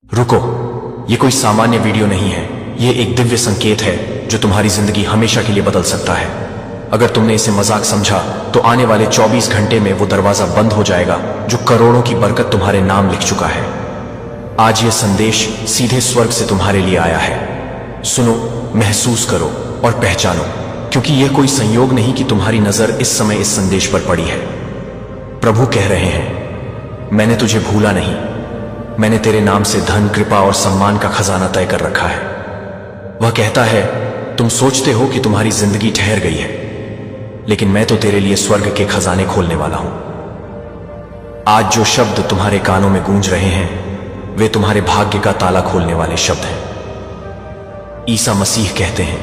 रुको, ये कोई सामान्य वीडियो नहीं है। ये एक दिव्य संकेत है जो तुम्हारी जिंदगी हमेशा के लिए बदल सकता है। अगर तुमने इसे मजाक समझा तो आने वाले 24 घंटे में वो दरवाजा बंद हो जाएगा जो करोड़ों की बरकत तुम्हारे नाम लिख चुका है। आज ये संदेश सीधे स्वर्ग से तुम्हारे लिए आया है। सुनो, महसूस करो और पहचानो, क्योंकि यह कोई संयोग नहीं कि तुम्हारी नजर इस समय इस संदेश पर पड़ी है। प्रभु कह रहे हैं, मैंने तुझे भूला नहीं। मैंने तेरे नाम से धन, कृपा और सम्मान का खजाना तय कर रखा है। वह कहता है, तुम सोचते हो कि तुम्हारी जिंदगी ठहर गई है, लेकिन मैं तो तेरे लिए स्वर्ग के खजाने खोलने वाला हूं। आज जो शब्द तुम्हारे कानों में गूंज रहे हैं वे तुम्हारे भाग्य का ताला खोलने वाले शब्द हैं। ईसा मसीह कहते हैं,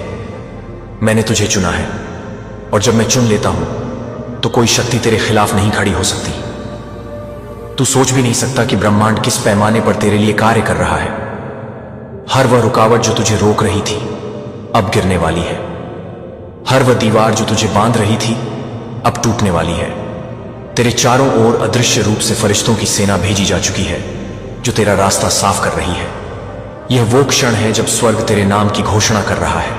मैंने तुझे चुना है, और जब मैं चुन लेता हूं तो कोई शक्ति तेरे खिलाफ नहीं खड़ी हो सकती। तू सोच भी नहीं सकता कि ब्रह्मांड किस पैमाने पर तेरे लिए कार्य कर रहा है। हर वह रुकावट जो तुझे रोक रही थी अब गिरने वाली है। हर वह दीवार जो तुझे बांध रही थी अब टूटने वाली है। तेरे चारों ओर अदृश्य रूप से फरिश्तों की सेना भेजी जा चुकी है जो तेरा रास्ता साफ कर रही है। यह वो क्षण है जब स्वर्ग तेरे नाम की घोषणा कर रहा है।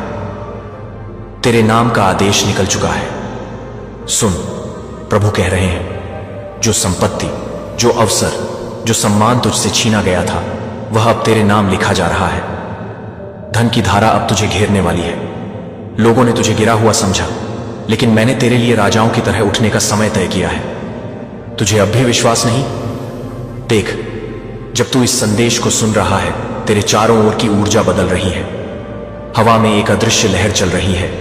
तेरे नाम का आदेश निकल चुका है। सुन, प्रभु कह रहे हैं, जो संपत्ति, जो अवसर, जो सम्मान तुझसे छीना गया था वह अब तेरे नाम लिखा जा रहा है। धन की धारा अब तुझे घेरने वाली है। लोगों ने तुझे गिरा हुआ समझा, लेकिन मैंने तेरे लिए राजाओं की तरह उठने का समय तय किया है। तुझे अब भी विश्वास नहीं? देख, जब तू इस संदेश को सुन रहा है तेरे चारों ओर की ऊर्जा बदल रही है। हवा में एक अदृश्य लहर चल रही है।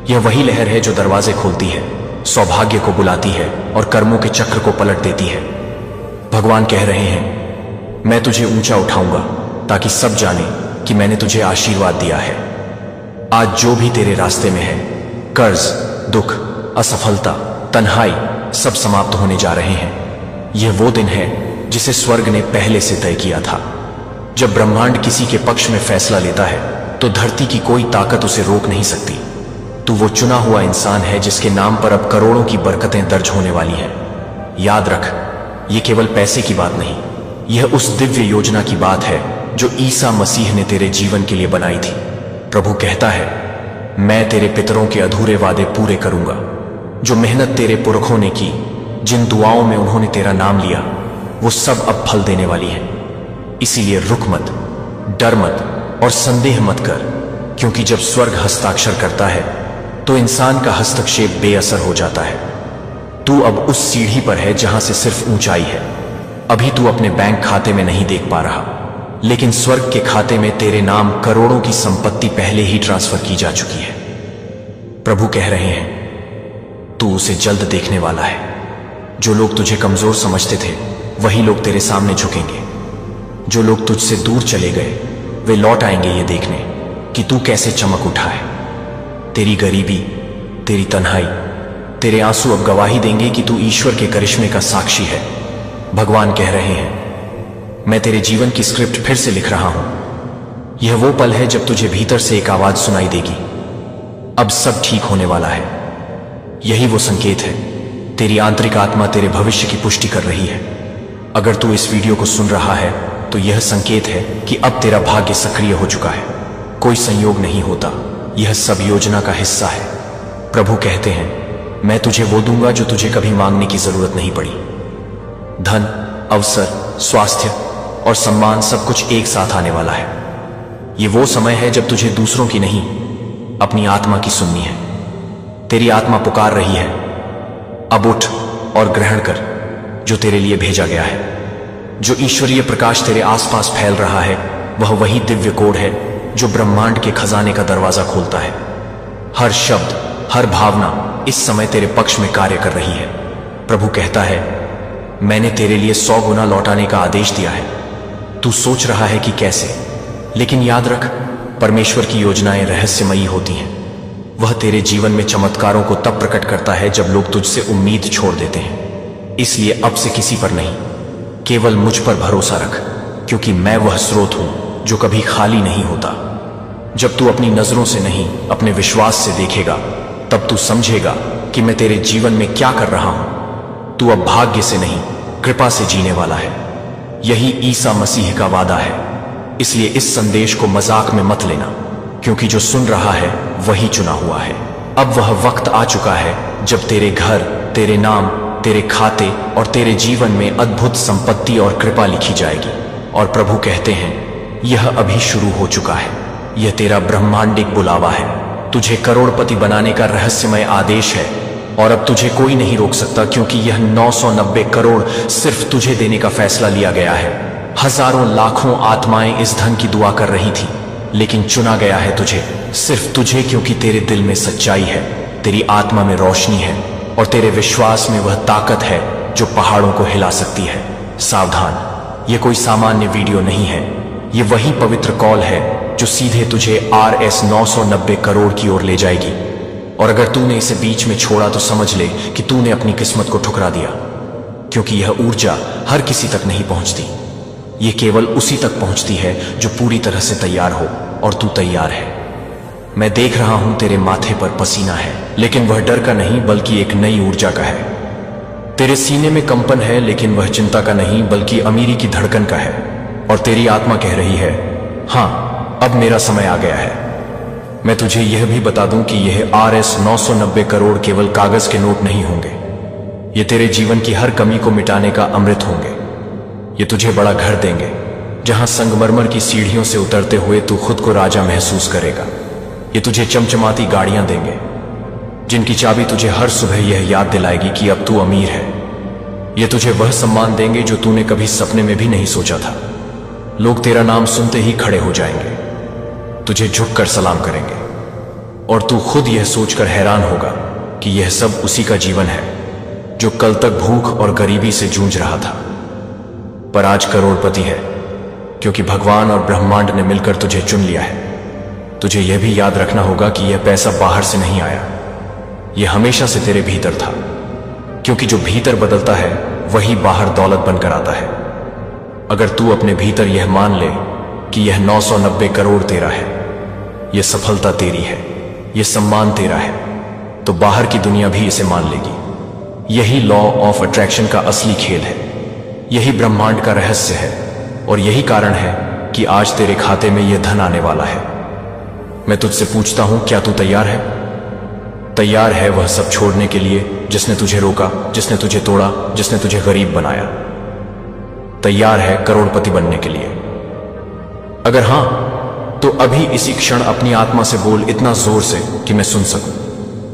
यह वही लहर है जो दरवाजे खोलती है, सौभाग्य को बुलाती है और कर्मों के चक्र को पलट देती है। भगवान कह रहे हैं, मैं तुझे ऊंचा उठाऊंगा ताकि सब जाने कि मैंने तुझे आशीर्वाद दिया है। आज जो भी तेरे रास्ते में है, कर्ज, दुख, असफलता, तन्हाई, सब समाप्त होने जा रहे हैं। यह वो दिन है जिसे स्वर्ग ने पहले से तय किया था। जब ब्रह्मांड किसी के पक्ष में फैसला लेता है तो धरती की कोई ताकत उसे रोक नहीं सकती। तू वो चुना हुआ इंसान है जिसके नाम पर अब करोड़ों की बरकतें दर्ज होने वाली हैं। याद रख, ये केवल पैसे की बात नहीं, यह उस दिव्य योजना की बात है जो ईसा मसीह ने तेरे जीवन के लिए बनाई थी। प्रभु कहता है, मैं तेरे पितरों के अधूरे वादे पूरे करूंगा। जो मेहनत तेरे पुरखों ने की, जिन दुआओं में उन्होंने तेरा नाम लिया, वो सब अब फल देने वाली है। इसीलिए रुक मत, डर मत और संदेह मत कर, क्योंकि जब स्वर्ग हस्ताक्षर करता है तो इंसान का हस्तक्षेप बेअसर हो जाता है। तू अब उस सीढ़ी पर है जहां से सिर्फ ऊंचाई है। अभी तू अपने बैंक खाते में नहीं देख पा रहा, लेकिन स्वर्ग के खाते में तेरे नाम करोड़ों की संपत्ति पहले ही ट्रांसफर की जा चुकी है। प्रभु कह रहे हैं, तू उसे जल्द देखने वाला है। जो लोग तुझे कमजोर समझते थे वही लोग तेरे सामने झुकेंगे। जो लोग तुझसे दूर चले गए वे लौट आएंगे ये देखने कि तू कैसे चमक उठा है। तेरी गरीबी, तेरी तन्हाई, तेरे आंसू अब गवाही देंगे कि तू ईश्वर के करिश्मे का साक्षी है। भगवान कह रहे हैं, मैं तेरे जीवन की स्क्रिप्ट फिर से लिख रहा हूं। यह वो पल है जब तुझे भीतर से एक आवाज सुनाई देगी, अब सब ठीक होने वाला है। यही वो संकेत है। तेरी आंतरिक आत्मा तेरे भविष्य की पुष्टि कर रही है। अगर तू इस वीडियो को सुन रहा है तो यह संकेत है कि अब तेरा भाग्य सक्रिय हो चुका है। कोई संयोग नहीं होता, यह सब योजना का हिस्सा है। प्रभु कहते हैं, मैं तुझे वो दूंगा जो तुझे कभी मांगने की जरूरत नहीं पड़ी। धन, अवसर, स्वास्थ्य और सम्मान सब कुछ एक साथ आने वाला है। ये वो समय है जब तुझे दूसरों की नहीं, अपनी आत्मा की सुननी है। तेरी आत्मा पुकार रही है, अब उठ और ग्रहण कर जो तेरे लिए भेजा गया है। जो ईश्वरीय प्रकाश तेरे आसपास फैल रहा है वह वही दिव्य कोड है जो ब्रह्मांड के खजाने का दरवाजा खोलता है। हर शब्द, हर भावना इस समय तेरे पक्ष में कार्य कर रही है। प्रभु कहता है, मैंने तेरे लिए 100 गुना लौटाने का आदेश दिया है। तू सोच रहा है कि कैसे, लेकिन याद रख, परमेश्वर की योजनाएं रहस्यमयी होती हैं। वह तेरे जीवन में चमत्कारों को तब प्रकट करता है जब लोग तुझसे उम्मीद छोड़ देते हैं। इसलिए अब से किसी पर नहीं, केवल मुझ पर भरोसा रख, क्योंकि मैं वह स्रोत हूं जो कभी खाली नहीं होता। जब तू अपनी नजरों से नहीं अपने विश्वास से देखेगा तब तू समझेगा कि मैं तेरे जीवन में क्या कर रहा हूं। तू अब भाग्य से नहीं, कृपा से जीने वाला है। यही ईसा मसीह का वादा है। इसलिए इस संदेश को मजाक में मत लेना, क्योंकि जो सुन रहा है वही चुना हुआ है। अब वह वक्त आ चुका है जब तेरे घर, तेरे नाम, तेरे खाते और तेरे जीवन में अद्भुत संपत्ति और कृपा लिखी जाएगी। और प्रभु कहते हैं, यह अभी शुरू हो चुका है। यह तेरा ब्रह्मांडिक बुलावा है। तुझे करोड़पति बनाने का रहस्यमय आदेश है, और अब तुझे कोई नहीं रोक सकता, क्योंकि यह 990 करोड़ सिर्फ तुझे देने का फैसला लिया गया है। हजारों लाखों आत्माएं इस धन की दुआ कर रही थी, लेकिन चुना गया है तुझे, सिर्फ तुझे, क्योंकि तेरे दिल में सच्चाई है, तेरी आत्मा में रोशनी है, और तेरे विश्वास में वह ताकत है जो पहाड़ों को हिला सकती है। सावधान, यह कोई सामान्य वीडियो नहीं है। यह वही पवित्र कॉल है जो सीधे तुझे RS 990 करोड़ की ओर ले जाएगी। और अगर तूने इसे बीच में छोड़ा तो समझ ले कि तूने अपनी किस्मत को ठुकरा दिया, क्योंकि यह ऊर्जा हर किसी तक नहीं पहुंचती। यह केवल उसी तक पहुंचती है जो पूरी तरह से तैयार हो, और तू तैयार है। मैं देख रहा हूं तेरे माथे पर पसीना है, लेकिन वह डर का नहीं बल्कि एक नई ऊर्जा का है। तेरे सीने में कंपन है, लेकिन वह चिंता का नहीं बल्कि अमीरी की धड़कन का है। और तेरी आत्मा कह रही है, हां, अब मेरा समय आ गया है। मैं तुझे यह भी बता दूं कि यह RS 990 करोड़ केवल कागज के नोट नहीं होंगे। ये तेरे जीवन की हर कमी को मिटाने का अमृत होंगे। ये तुझे बड़ा घर देंगे, जहां संगमरमर की सीढ़ियों से उतरते हुए तू खुद को राजा महसूस करेगा। ये तुझे चमचमाती गाड़ियां देंगे, जिनकी चाबी तुझे हर सुबह यह याद दिलाएगी कि अब तू अमीर है। ये तुझे वह सम्मान देंगे जो तूने कभी सपने में भी नहीं सोचा था। लोग तेरा नाम सुनते ही खड़े हो जाएंगे, तुझे झुककर सलाम करेंगे, और तू खुद यह सोचकर हैरान होगा कि यह सब उसी का जीवन है जो कल तक भूख और गरीबी से जूझ रहा था, पर आज करोड़पति है, क्योंकि भगवान और ब्रह्मांड ने मिलकर तुझे चुन लिया है। तुझे यह भी याद रखना होगा कि यह पैसा बाहर से नहीं आया, यह हमेशा से तेरे भीतर था, क्योंकि जो भीतर बदलता है वही बाहर दौलत बनकर आता है। अगर तू अपने भीतर यह मान ले कि यह 990 करोड़ तेरा है, यह सफलता तेरी है, यह सम्मान तेरा है, तो बाहर की दुनिया भी इसे मान लेगी। यही लॉ ऑफ अट्रैक्शन का असली खेल है, यही ब्रह्मांड का रहस्य है, और यही कारण है कि आज तेरे खाते में यह धन आने वाला है। मैं तुझसे पूछता हूं, क्या तू तैयार है? तैयार है वह सब छोड़ने के लिए जिसने तुझे रोका, जिसने तुझे तोड़ा, जिसने तुझे गरीब बनाया? तैयार है करोड़पति बनने के लिए? अगर हां, तो अभी इसी क्षण अपनी आत्मा से बोल इतना जोर से कि मैं सुन सकूं,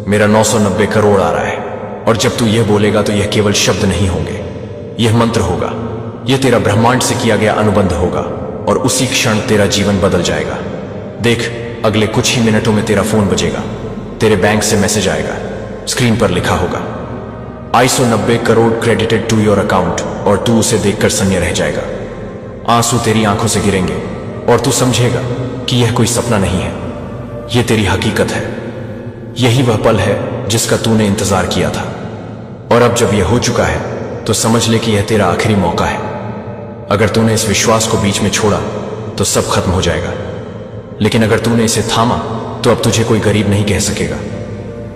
मेरा 990 करोड़ आ रहा है। और जब तू यह बोलेगा तो यह केवल शब्द नहीं होंगे, यह मंत्र होगा, यह तेरा ब्रह्मांड से किया गया अनुबंध होगा, और उसी क्षण तेरा जीवन बदल जाएगा। देख, अगले कुछ ही मिनटों में तेरा फोन बजेगा, तेरे बैंक से मैसेज आएगा, स्क्रीन पर लिखा होगा ISO 90 crore credited to your account, और तू उसे देखकर सन्य रह जाएगा। आंसू तेरी आंखों से गिरेंगे, और तू समझेगा कि यह कोई सपना नहीं है, यह तेरी हकीकत है। यही वह पल है जिसका तूने इंतजार किया था। और अब जब यह हो चुका है तो समझ ले कि यह तेरा आखिरी मौका है। अगर तूने इस विश्वास को बीच में छोड़ा तो सब खत्म हो जाएगा, लेकिन अगर तूने इसे थामा तो अब तुझे कोई गरीब नहीं कह सकेगा,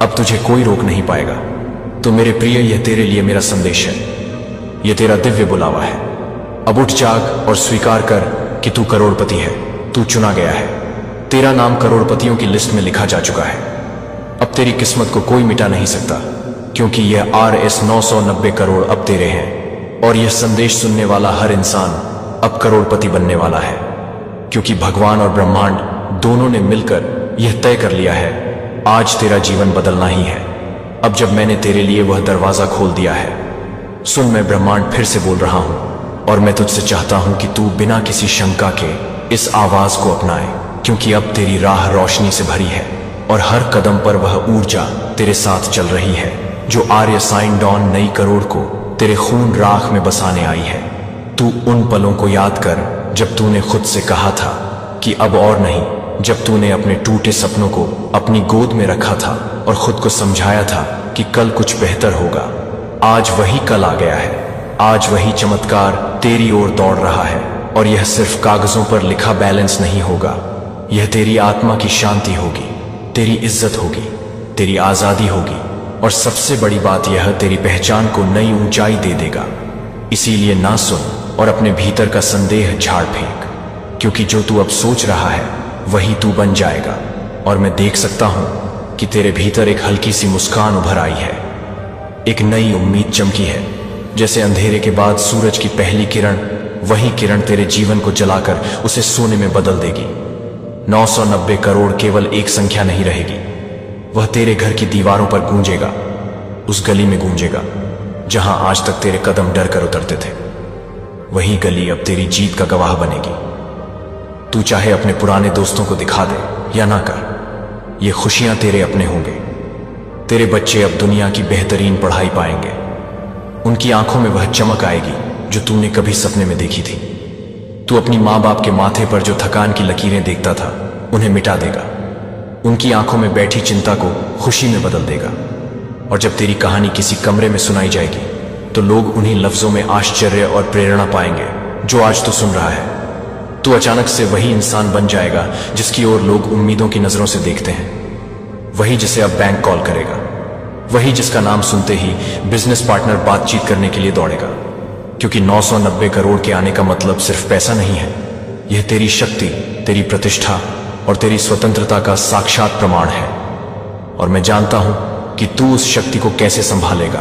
अब तुझे कोई रोक नहीं पाएगा। तो मेरे प्रिय, यह तेरे लिए मेरा संदेश है, यह तेरा दिव्य बुलावा है। अब उठ जाग और स्वीकार कर कि तू करोड़पति है, तू चुना गया है, तेरा नाम करोड़पतियों की लिस्ट में लिखा जा चुका है। अब तेरी किस्मत को कोई मिटा नहीं सकता, क्योंकि यह RS 990 करोड़ अब तेरे हैं। और यह संदेश सुनने वाला हर इंसान अब करोड़पति बनने वाला है, क्योंकि भगवान और ब्रह्मांड दोनों ने मिलकर यह तय कर लिया है, आज तेरा जीवन बदलना ही है। अब जब मैंने तेरे लिए वह दरवाजा खोल दिया है, सुन, मैं ब्रह्मांड फिर से बोल रहा हूं, और मैं तुझसे चाहता हूं कि तू बिना किसी शंका के इस आवाज को अपनाए, क्योंकि अब तेरी राह रोशनी से भरी है, और हर कदम पर वह ऊर्जा तेरे साथ चल रही है जो आर्य साइन डॉन नई करोड़ को तेरे खून राख में बसाने आई है। तू उन पलों को याद कर जब तूने खुद से कहा था कि अब और नहीं, जब तूने अपने टूटे सपनों को अपनी गोद में रखा था और खुद को समझाया था कि कल कुछ बेहतर होगा। आज वही कल आ गया है, आज वही चमत्कार तेरी ओर दौड़ रहा है, और यह सिर्फ कागजों पर लिखा बैलेंस नहीं होगा, यह तेरी आत्मा की शांति होगी, तेरी इज्जत होगी, तेरी आजादी होगी, और सबसे बड़ी बात यह तेरी पहचान को नई ऊंचाई दे देगा। इसीलिए ना सुन, और अपने भीतर का संदेह झाड़ फेंक, क्योंकि जो तू अब सोच रहा है वही तू बन जाएगा। और मैं देख सकता हूं कि तेरे भीतर एक हल्की सी मुस्कान उभर आई है, एक नई उम्मीद चमकी है। जैसे अंधेरे के बाद सूरज की पहली किरण, वही किरण तेरे जीवन को जलाकर उसे सोने में बदल देगी। 990 करोड़ केवल एक संख्या नहीं रहेगी, वह तेरे घर की दीवारों पर गूंजेगा, उस गली में गूंजेगा जहां आज तक तेरे कदम डर कर उतरते थे। वही गली अब तेरी जीत का गवाह बनेगी। तू चाहे अपने पुराने दोस्तों को दिखा दे या ना कर, ये खुशियां तेरे अपने होंगे। तेरे बच्चे अब दुनिया की बेहतरीन पढ़ाई पाएंगे, उनकी आंखों में वह चमक आएगी जो तूने कभी सपने में देखी थी। तू अपनी माँ बाप के माथे पर जो थकान की लकीरें देखता था उन्हें मिटा देगा, उनकी आंखों में बैठी चिंता को खुशी में बदल देगा। और जब तेरी कहानी किसी कमरे में सुनाई जाएगी तो लोग उन्हीं लफ्जों में आश्चर्य और प्रेरणा पाएंगे जो आज तू सुन रहा है। तू अचानक से वही इंसान बन जाएगा जिसकी ओर लोग उम्मीदों की नजरों से देखते हैं, वही जिसे अब बैंक कॉल करेगा, वही जिसका नाम सुनते ही बिजनेस पार्टनर बातचीत करने के लिए दौड़ेगा। क्योंकि 990 करोड़ के आने का मतलब सिर्फ पैसा नहीं है, यह तेरी शक्ति, तेरी प्रतिष्ठा और तेरी स्वतंत्रता का साक्षात प्रमाण है। और मैं जानता हूं कि तू उस शक्ति को कैसे संभालेगा।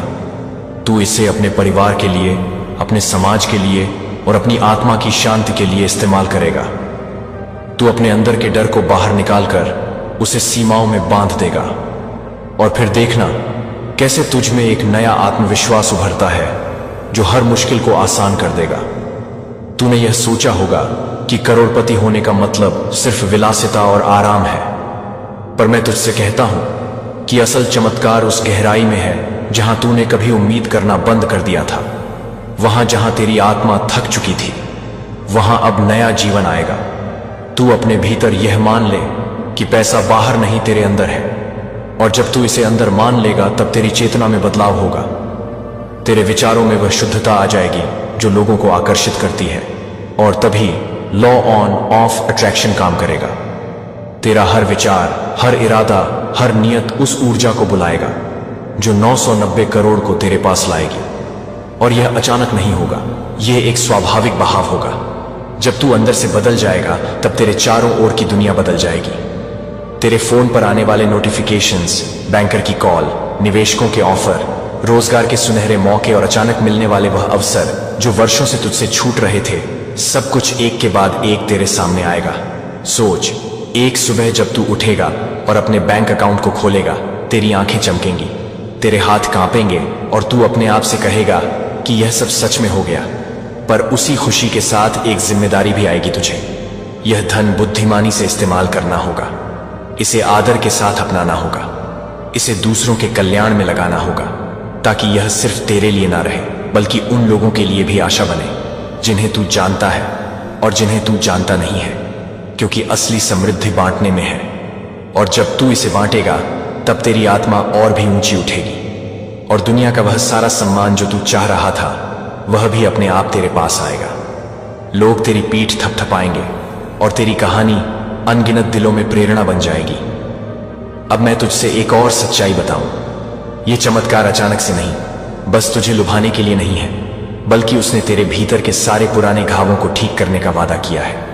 तू इसे अपने परिवार के लिए, अपने समाज के लिए और अपनी आत्मा की शांति के लिए इस्तेमाल करेगा। तू अपने अंदर के डर को बाहर निकालकर उसे सीमाओं में बांध देगा, और फिर देखना कैसे तुझ में एक नया आत्मविश्वास उभरता है जो हर मुश्किल को आसान कर देगा। तूने यह सोचा होगा कि करोड़पति होने का मतलब सिर्फ विलासिता और आराम है, पर मैं तुझसे कहता हूं कि असल चमत्कार उस गहराई में है जहां तूने कभी उम्मीद करना बंद कर दिया था। वहां जहां तेरी आत्मा थक चुकी थी, वहां अब नया जीवन आएगा। तू अपने भीतर यह मान ले कि पैसा बाहर नहीं तेरे अंदर है, और जब तू इसे अंदर मान लेगा तब तेरी चेतना में बदलाव होगा। तेरे विचारों में वह शुद्धता आ जाएगी जो लोगों को आकर्षित करती है, और तभी लॉ ऑन ऑफ अट्रैक्शन काम करेगा। तेरा हर विचार, हर इरादा, हर नियत उस ऊर्जा को बुलाएगा जो 990 करोड़ को तेरे पास लाएगी। और यह अचानक नहीं होगा, यह एक स्वाभाविक बहाव होगा। जब तू अंदर से बदल जाएगा तब तेरे चारों ओर की दुनिया बदल जाएगी। तेरे फोन पर आने वाले नोटिफिकेशंस, बैंकर की कॉल, निवेशकों के ऑफर, रोजगार के सुनहरे मौके और अचानक मिलने वाले वह अवसर जो वर्षों से तुझसे छूट रहे थे, सब कुछ एक के बाद एक तेरे सामने आएगा। सोच, एक सुबह जब तू उठेगा और अपने बैंक अकाउंट को खोलेगा, तेरी आंखें चमकेंगी, तेरे हाथ कांपेंगे और तू अपने आप से कहेगा कि यह सब सच में हो गया। पर उसी खुशी के साथ एक जिम्मेदारी भी आएगी तुझे। यह धन बुद्धिमानी से इस्तेमाल करना होगा, इसे आदर के साथ अपनाना होगा, इसे दूसरों के कल्याण में लगाना होगा, ताकि यह सिर्फ तेरे लिए ना रहे बल्कि उन लोगों के लिए भी आशा बने जिन्हें तू जानता है और जिन्हें तू जानता नहीं है। क्योंकि असली समृद्धि बांटने में है, और जब तू इसे बांटेगा तब तेरी आत्मा और भी ऊंची उठेगी, और दुनिया का वह सारा सम्मान जो तू चाह रहा था वह भी अपने आप तेरे पास आएगा। लोग तेरी पीठ थपथपाएंगे और तेरी कहानी अनगिनत दिलों में प्रेरणा बन जाएगी। अब मैं तुझसे एक और सच्चाई बताऊं, यह चमत्कार अचानक से नहीं, बस तुझे लुभाने के लिए नहीं है, बल्कि उसने तेरे भीतर के सारे पुराने घावों को ठीक करने का वादा किया है।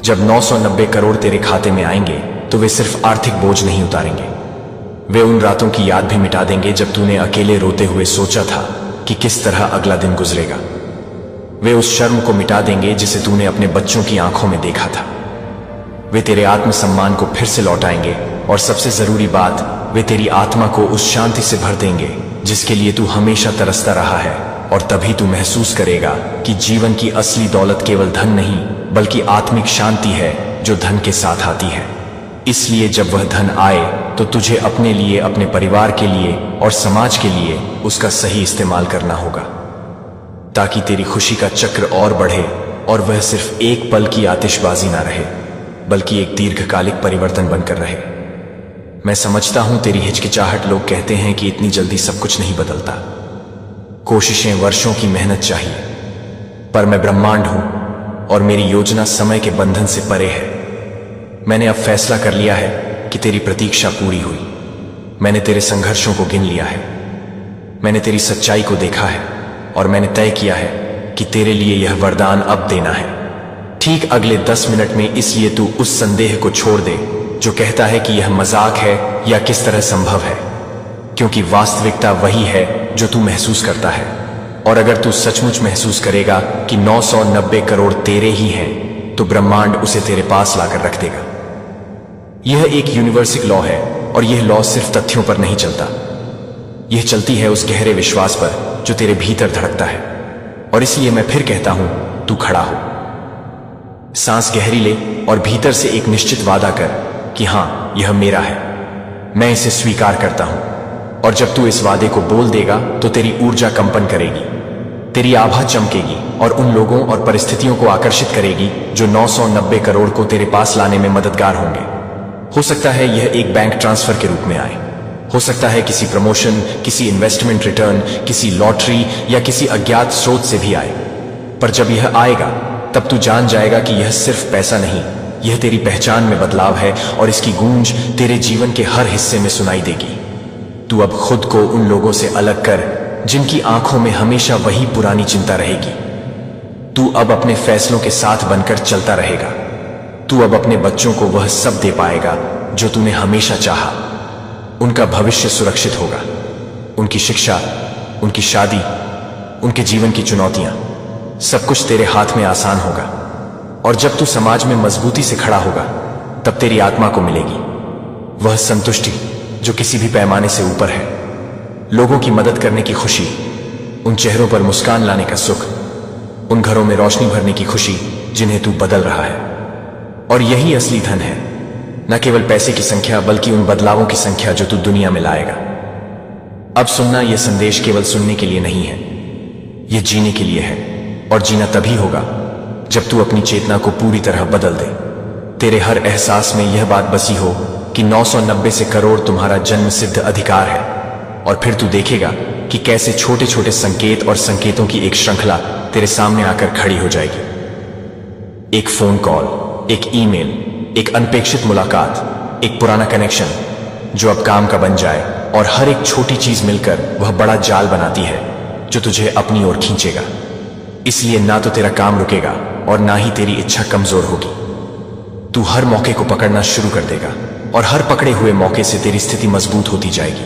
जब 990 करोड़ तेरे खाते में आएंगे तो वे सिर्फ आर्थिक बोझ नहीं उतारेंगे, वे उन रातों की याद भी मिटा देंगे जब तूने अकेले रोते हुए सोचा था कि किस तरह अगला दिन गुजरेगा। वे उस शर्म को मिटा देंगे जिसे तूने अपने बच्चों की आंखों में देखा था। वे तेरे आत्मसम्मान को फिर से लौटाएंगे, और सबसे जरूरी बात, वे तेरी आत्मा को उस शांति से भर देंगे जिसके लिए तू हमेशा तरसता रहा है। और तभी तू महसूस करेगा कि जीवन की असली दौलत केवल धन नहीं बल्कि आत्मिक शांति है जो धन के साथ आती है। इसलिए जब वह धन आए तो तुझे अपने लिए, अपने परिवार के लिए और समाज के लिए उसका सही इस्तेमाल करना होगा, ताकि तेरी खुशी का चक्र और बढ़े और वह सिर्फ एक पल की आतिशबाजी ना रहे बल्कि एक दीर्घकालिक परिवर्तन बनकर रहे। मैं समझता हूं तेरी हिचकिचाहट, लोग कहते हैं कि इतनी जल्दी सब कुछ नहीं बदलता, कोशिशें, वर्षों की मेहनत चाहिए, पर मैं ब्रह्मांड हूं और मेरी योजना समय के बंधन से परे है। मैंने अब फैसला कर लिया है कि तेरी प्रतीक्षा पूरी हुई। मैंने तेरे संघर्षों को गिन लिया है, मैंने तेरी सच्चाई को देखा है, और मैंने तय किया है कि तेरे लिए यह वरदान अब देना है, ठीक अगले 10 मिनट में। इसलिए तू उस संदेह को छोड़ दे जो कहता है कि यह मजाक है या किस तरह संभव है, क्योंकि वास्तविकता वही है जो तू महसूस करता है। और अगर तू सचमुच महसूस करेगा कि 990 करोड़ तेरे ही हैं, तो ब्रह्मांड उसे तेरे पास लाकर रख देगा। यह एक यूनिवर्सल लॉ है, और यह लॉ सिर्फ तथ्यों पर नहीं चलता, यह चलती है उस गहरे विश्वास पर जो तेरे भीतर धड़कता है। और इसलिए मैं फिर कहता हूं, तू खड़ा हो, सांस गहरी ले और भीतर से एक निश्चित वादा कर कि हां, यह मेरा है, मैं इसे स्वीकार करता हूं। और जब तू इस वादे को बोल देगा तो तेरी ऊर्जा कंपन करेगी, तेरी आभा चमकेगी और उन लोगों और परिस्थितियों को आकर्षित करेगी जो 990 करोड़ को तेरे पास लाने में मददगार होंगे। हो सकता है यह एक बैंक ट्रांसफर के रूप में आए, हो सकता है किसी प्रमोशन, किसी इन्वेस्टमेंट रिटर्न, किसी लॉटरी या किसी अज्ञात स्रोत से भी आए। पर जब यह आएगा तब तू जान जाएगा कि यह सिर्फ पैसा नहीं, यह तेरी पहचान में बदलाव है, और इसकी गूंज तेरे जीवन के हर हिस्से में सुनाई देगी। तू अब खुद को उन लोगों से अलग कर जिनकी आंखों में हमेशा वही पुरानी चिंता रहेगी। तू अब अपने फैसलों के साथ बनकर चलता रहेगा। तू अब अपने बच्चों को वह सब दे पाएगा जो तूने हमेशा चाहा। उनका भविष्य सुरक्षित होगा, उनकी शिक्षा, उनकी शादी, उनके जीवन की चुनौतियां, सब कुछ तेरे हाथ में आसान होगा। और जब तू समाज में मजबूती से खड़ा होगा, तब तेरी आत्मा को मिलेगी वह संतुष्टि जो किसी भी पैमाने से ऊपर है, लोगों की मदद करने की खुशी, उन चेहरों पर मुस्कान लाने का सुख, उन घरों में रोशनी भरने की खुशी जिन्हें तू बदल रहा है। और यही असली धन है, न केवल पैसे की संख्या बल्कि उन बदलावों की संख्या जो तू दुनिया में लाएगा। अब सुनना, यह संदेश केवल सुनने के लिए नहीं है, यह जीने के लिए है। और जीना तभी होगा जब तू अपनी चेतना को पूरी तरह बदल दे। तेरे हर एहसास में यह बात बसी हो कि 990 से करोड़ तुम्हारा जन्म सिद्ध अधिकार है। और फिर तू देखेगा कि कैसे छोटे छोटे संकेत और संकेतों की एक श्रृंखला तेरे सामने आकर खड़ी हो जाएगी। एक फोन कॉल, एक ईमेल, एक अनपेक्षित मुलाकात, एक पुराना कनेक्शन जो अब काम का बन जाए, और हर एक छोटी चीज मिलकर वह बड़ा जाल बनाती है जो तुझे अपनी ओर खींचेगा। इसलिए ना तो तेरा काम रुकेगा और ना ही तेरी इच्छा कमजोर होगी। तू हर मौके को पकड़ना शुरू कर देगा, और हर पकड़े हुए मौके से तेरी स्थिति मजबूत होती जाएगी।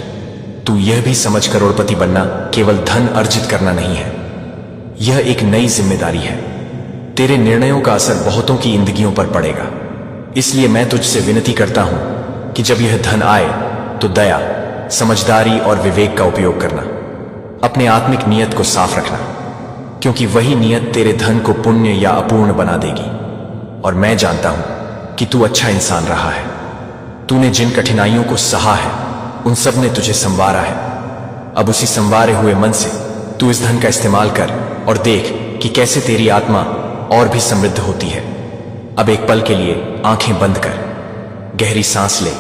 तू यह भी समझ, करोड़पति बनना केवल धन अर्जित करना नहीं है, यह एक नई जिम्मेदारी है। तेरे निर्णयों का असर बहुतों की जिंदगियों पर पड़ेगा। इसलिए मैं तुझसे विनती करता हूं कि जब यह धन आए तो दया, समझदारी और विवेक का उपयोग करना। अपने आत्मिक नियत को साफ रखना, क्योंकि वही नियत तेरे धन को पुण्य या अपूर्ण बना देगी। और मैं जानता हूं कि तू अच्छा इंसान रहा है। तूने जिन कठिनाइयों को सहा है उन सब ने तुझे संवारा है। अब उसी संवारे हुए मन से तू इस धन का इस्तेमाल कर और देख कि कैसे तेरी आत्मा और भी समृद्ध होती है। अब एक पल के लिए आंखें बंद कर, गहरी सांस ले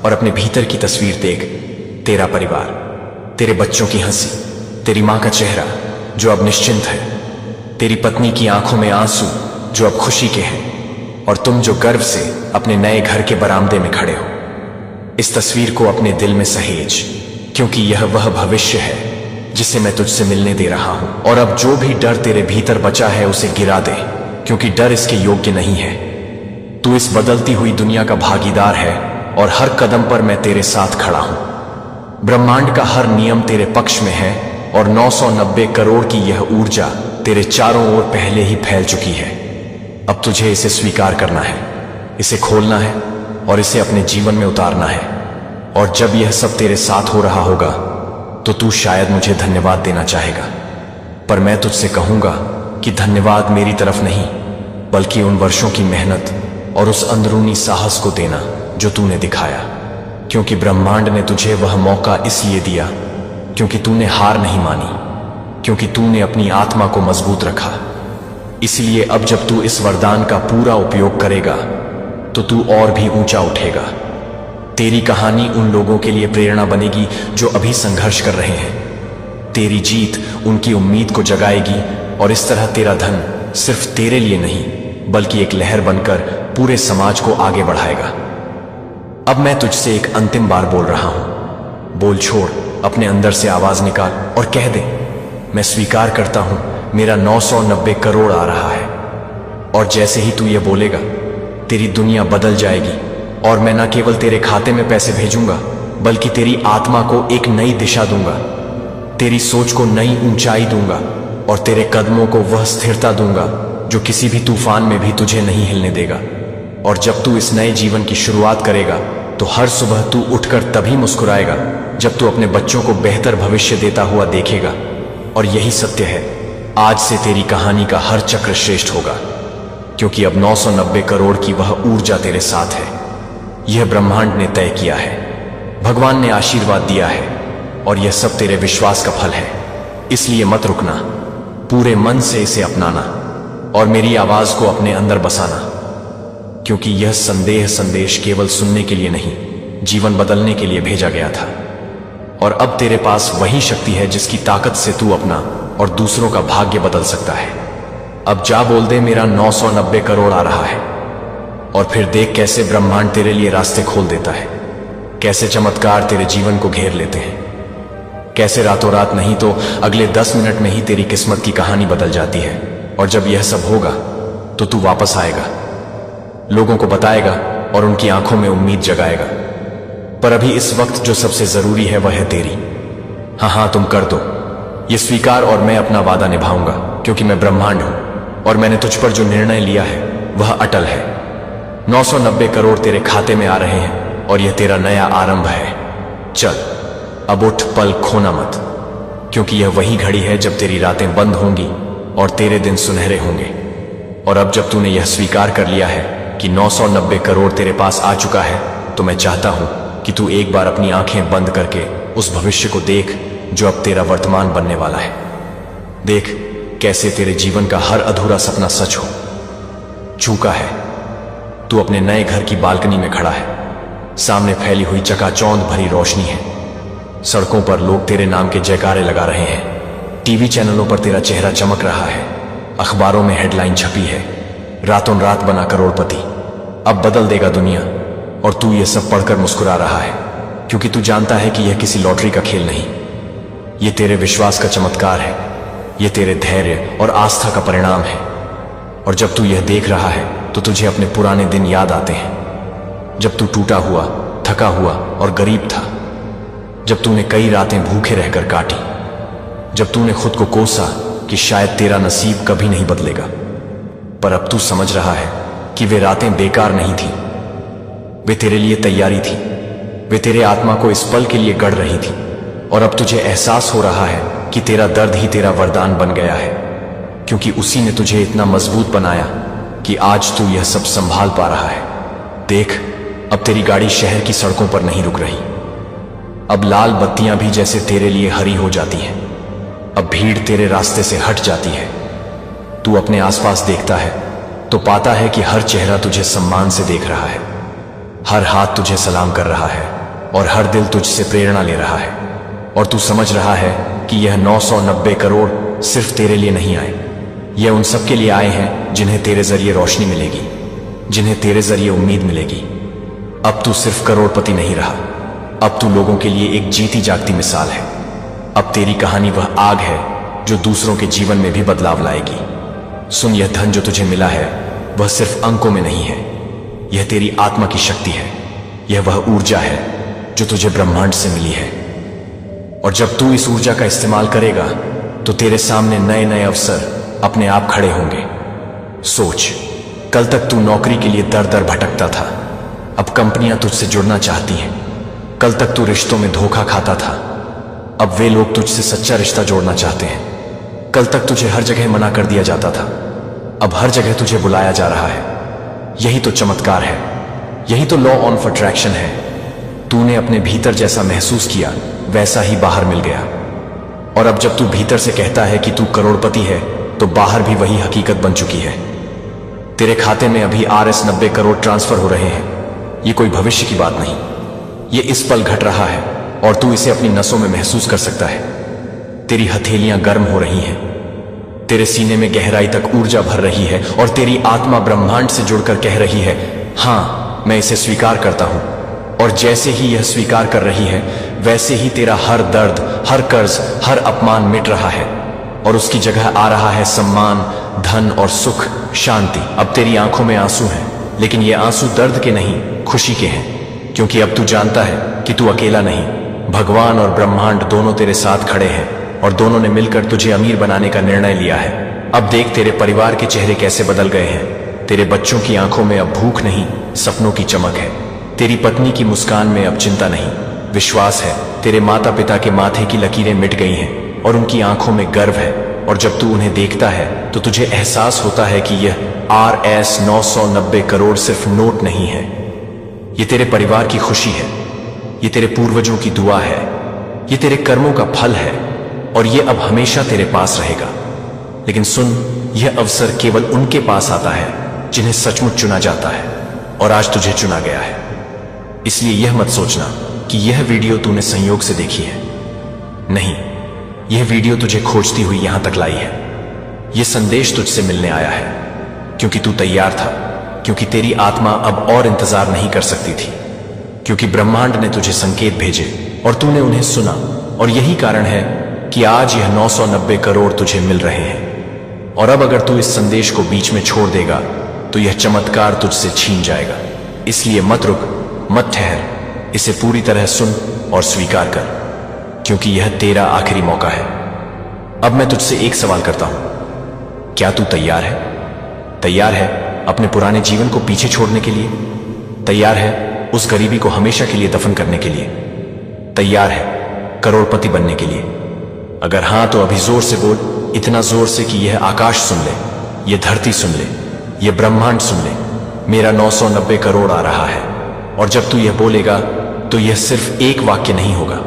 और अपने भीतर की तस्वीर देख। तेरा परिवार, तेरे बच्चों की हंसी, तेरी मां का चेहरा जो अब निश्चिंत है, तेरी पत्नी की आंखों में आंसू जो अब खुशी के हैं, और तुम जो गर्व से अपने नए घर के बरामदे में खड़े हो। इस तस्वीर को अपने दिल में सहेज, क्योंकि यह वह भविष्य है जिसे मैं तुझसे मिलने दे रहा हूं। और अब जो भी डर तेरे भीतर बचा है उसे गिरा दे, क्योंकि डर इसके योग्य नहीं है। तू इस बदलती हुई दुनिया का भागीदार है, और हर कदम पर मैं तेरे साथ खड़ा हूं। ब्रह्मांड का हर नियम तेरे पक्ष में है, और 990 करोड़ की यह ऊर्जा तेरे चारों ओर पहले ही फैल चुकी है। अब तुझे इसे स्वीकार करना है, इसे खोलना है और इसे अपने जीवन में उतारना है। और जब यह सब तेरे साथ हो रहा होगा तो तू शायद मुझे धन्यवाद देना चाहेगा, पर मैं तुझसे कहूंगा कि धन्यवाद मेरी तरफ नहीं, बल्कि उन वर्षों की मेहनत और उस अंदरूनी साहस को देना जो तूने दिखाया। क्योंकि ब्रह्मांड ने तुझे वह मौका इसलिए दिया क्योंकि तूने हार नहीं मानी, क्योंकि तूने अपनी आत्मा को मजबूत रखा। इसलिए अब जब तू इस वरदान का पूरा उपयोग करेगा तो तू और भी ऊंचा उठेगा। तेरी कहानी उन लोगों के लिए प्रेरणा बनेगी जो अभी संघर्ष कर रहे हैं। तेरी जीत उनकी उम्मीद को जगाएगी, और इस तरह तेरा धन सिर्फ तेरे लिए नहीं बल्कि एक लहर बनकर पूरे समाज को आगे बढ़ाएगा। अब मैं तुझसे एक अंतिम बार बोल रहा हूं। बोल छोड़, अपने अंदर से आवाज निकाल और कह दे, मैं स्वीकार करता हूं मेरा 990 करोड़ आ रहा है। और जैसे ही तू ये बोलेगा, तेरी दुनिया बदल जाएगी। और मैं न केवल तेरे खाते में पैसे भेजूंगा, बल्कि तेरी आत्मा को एक नई दिशा दूंगा, तेरी सोच को नई ऊंचाई दूंगा, और तेरे कदमों को वह स्थिरता दूंगा जो किसी भी तूफान में भी तुझे नहीं हिलने देगा। और जब तू इस नए जीवन की शुरुआत करेगा, तो हर सुबह तू उठकर तभी मुस्कुराएगा जब तू अपने बच्चों को बेहतर भविष्य देता हुआ देखेगा। और यही सत्य है, आज से तेरी कहानी का हर चक्र श्रेष्ठ होगा, क्योंकि अब 990 करोड़ की वह ऊर्जा तेरे साथ है। यह ब्रह्मांड ने तय किया है, भगवान ने आशीर्वाद दिया है, और यह सब तेरे विश्वास का फल है। इसलिए मत रुकना, पूरे मन से इसे अपनाना और मेरी आवाज को अपने अंदर बसाना, क्योंकि यह संदेश केवल सुनने के लिए नहीं, जीवन बदलने के लिए भेजा गया था। और अब तेरे पास वही शक्ति है जिसकी ताकत से तू अपना और दूसरों का भाग्य बदल सकता है। अब जा बोल दे, मेरा 990 करोड़ आ रहा है। और फिर देख कैसे ब्रह्मांड तेरे लिए रास्ते खोल देता है, कैसे चमत्कार तेरे जीवन को घेर लेते हैं, कैसे रातों रात नहीं तो अगले 10 मिनट में ही तेरी किस्मत की कहानी बदल जाती है। और जब यह सब होगा तो तू वापस आएगा, लोगों को बताएगा और उनकी आंखों में उम्मीद जगाएगा। पर अभी इस वक्त जो सबसे जरूरी है वह है तेरी। हाँ, तुम कर दो ये स्वीकार, और मैं अपना वादा निभाऊंगा, क्योंकि मैं ब्रह्मांड हूं और मैंने तुझ पर जो निर्णय लिया है वह अटल है। 990 करोड़ तेरे खाते में आ रहे हैं और यह तेरा नया आरंभ है। चल अब उठ, पल खोना मत, क्योंकि यह वही घड़ी है जब तेरी रातें बंद होंगी और तेरे दिन सुनहरे होंगे। और अब जब तूने यह स्वीकार कर लिया है कि 990 करोड़ तेरे पास आ चुका है, तो मैं चाहता हूं कि तू एक बार अपनी आंखें बंद करके उस भविष्य को देख जो अब तेरा वर्तमान बनने वाला है। देख कैसे तेरे जीवन का हर अधूरा सपना सच हो चुका है। तू अपने नए घर की बालकनी में खड़ा है, सामने फैली हुई चकाचौंध भरी रोशनी है, सड़कों पर लोग तेरे नाम के जयकारे लगा रहे हैं, टीवी चैनलों पर तेरा चेहरा चमक रहा है, अखबारों में हेडलाइन छपी है, रातों रात बना करोड़पति, अब बदल देगा दुनिया। और तू ये सब पढ़कर मुस्कुरा रहा है, क्योंकि तू जानता है कि यह किसी लॉटरी का खेल नहीं, ये तेरे विश्वास का चमत्कार है, ये तेरे धैर्य और आस्था का परिणाम है। और जब तू यह देख रहा है तो तुझे अपने पुराने दिन याद आते हैं, जब तू टूटा हुआ, थका हुआ और गरीब था, जब तूने कई रातें भूखे रहकर काटी, जब तूने खुद को कोसा कि शायद तेरा नसीब कभी नहीं बदलेगा। पर अब तू समझ रहा है कि वे रातें बेकार नहीं थी, वे तेरे लिए तैयारी थी, वे तेरे आत्मा को इस पल के लिए गढ़ रही थी। और अब तुझे एहसास हो रहा है कि तेरा दर्द ही तेरा वरदान बन गया है, क्योंकि उसी ने तुझे इतना मजबूत बनाया कि आज तू यह सब संभाल पा रहा है। देख, अब तेरी गाड़ी शहर की सड़कों पर नहीं रुक रही, अब लाल बत्तियां भी जैसे तेरे लिए हरी हो जाती हैं, अब भीड़ तेरे रास्ते से हट जाती है। तू अपने आसपास देखता है तो पाता है कि हर चेहरा तुझे सम्मान से देख रहा है, हर हाथ तुझे सलाम कर रहा है और हर दिल तुझसे प्रेरणा ले रहा है। और तू समझ रहा है कि यह 990 करोड़ सिर्फ तेरे लिए नहीं आए, यह उन सब के लिए आए हैं जिन्हें तेरे जरिए रोशनी मिलेगी, जिन्हें तेरे जरिए उम्मीद मिलेगी। अब तू सिर्फ करोड़पति नहीं रहा, अब तू लोगों के लिए एक जीती जागती मिसाल है। अब तेरी कहानी वह आग है जो दूसरों के जीवन में भी बदलाव लाएगी। सुन, यह धन जो तुझे मिला है वह सिर्फ अंकों में नहीं है, यह तेरी आत्मा की शक्ति है, यह वह ऊर्जा है जो तुझे ब्रह्मांड से मिली है। और जब तू इस ऊर्जा का इस्तेमाल करेगा तो तेरे सामने नए नए अवसर अपने आप खड़े होंगे। सोच, कल तक तू नौकरी के लिए दर दर भटकता था, अब कंपनियां तुझसे जुड़ना चाहती हैं। कल तक तू रिश्तों में धोखा खाता था, अब वे लोग तुझसे सच्चा रिश्ता जोड़ना चाहते हैं। कल तक तुझे हर जगह मना कर दिया जाता था, अब हर जगह तुझे बुलाया जा रहा है। यही तो चमत्कार है, यही तो लॉ ऑफ अट्रैक्शन है। तूने अपने भीतर जैसा महसूस किया वैसा ही बाहर मिल गया। और अब जब तू भीतर से कहता है कि तू करोड़पति है, तो बाहर भी वही हकीकत बन चुकी है। तेरे खाते में अभी RS 90 करोड़ ट्रांसफर हो रहे हैं। ये कोई भविष्य की बात नहीं, ये इस पल घट रहा है और तू इसे अपनी नसों में महसूस कर सकता है। तेरी हथेलियां गर्म हो रही हैं, तेरे सीने में गहराई तक ऊर्जा भर रही है और तेरी आत्मा ब्रह्मांड से जुड़कर कह रही है, हां, मैं इसे स्वीकार करता हूं। और जैसे ही यह स्वीकार कर रही है, वैसे ही तेरा हर दर्द, हर कर्ज, हर अपमान मिट रहा है। और उसकी जगह आ रहा है सम्मान, धन और सुख, शांति। अब तेरी आंखों में आंसू हैं, लेकिन ये आंसू दर्द के नहीं, खुशी के हैं, क्योंकि अब तू जानता है कि तू अकेला नहीं। भगवान और ब्रह्मांड दोनों तेरे साथ खड़े हैं और दोनों ने मिलकर तुझे अमीर बनाने का निर्णय लिया है। अब देख तेरे परिवार के चेहरे कैसे बदल गए हैं। तेरे बच्चों की आंखों में अब भूख नहीं, सपनों की चमक है। तेरी पत्नी की मुस्कान में अब चिंता नहीं, विश्वास है। तेरे माता पिता के माथे की लकीरें मिट गई हैं और उनकी आंखों में गर्व है। और जब तू उन्हें देखता है तो तुझे एहसास होता है कि यह RS 990 करोड़ सिर्फ नोट नहीं है। ये तेरे परिवार की खुशी है, ये तेरे पूर्वजों की दुआ है, ये तेरे कर्मों का फल है और ये अब हमेशा तेरे पास रहेगा। लेकिन सुन, यह अवसर केवल उनके पास आता है जिन्हें सचमुच चुना जाता है, और आज तुझे चुना गया है। इसलिए यह मत सोचना कि यह वीडियो तूने संयोग से देखी है। नहीं, यह वीडियो तुझे खोजती हुई यहां तक लाई है। यह संदेश तुझसे मिलने आया है क्योंकि तू तैयार था, क्योंकि तेरी आत्मा अब और इंतजार नहीं कर सकती थी, क्योंकि ब्रह्मांड ने तुझे संकेत भेजे और तूने उन्हें सुना। और यही कारण है कि आज यह 990 करोड़ तुझे मिल रहे हैं। और अब अगर तू इस संदेश को बीच में छोड़ देगा तो यह चमत्कार तुझसे छीन जाएगा। इसलिए मत रुक, मत ठहर, इसे पूरी तरह सुन और स्वीकार कर, क्योंकि यह तेरा आखिरी मौका है। अब मैं तुझसे एक सवाल करता हूं, क्या तू तैयार है? तैयार है अपने पुराने जीवन को पीछे छोड़ने के लिए? तैयार है उस गरीबी को हमेशा के लिए दफन करने के लिए? तैयार है करोड़पति बनने के लिए? अगर हां तो अभी जोर से बोल, इतना जोर से कि यह आकाश सुन ले, यह धरती सुन ले, यह ब्रह्मांड सुन ले। मेरा 990 करोड़ आ रहा है। और जब तू यह बोलेगा तो यह सिर्फ एक वाक्य नहीं होगा,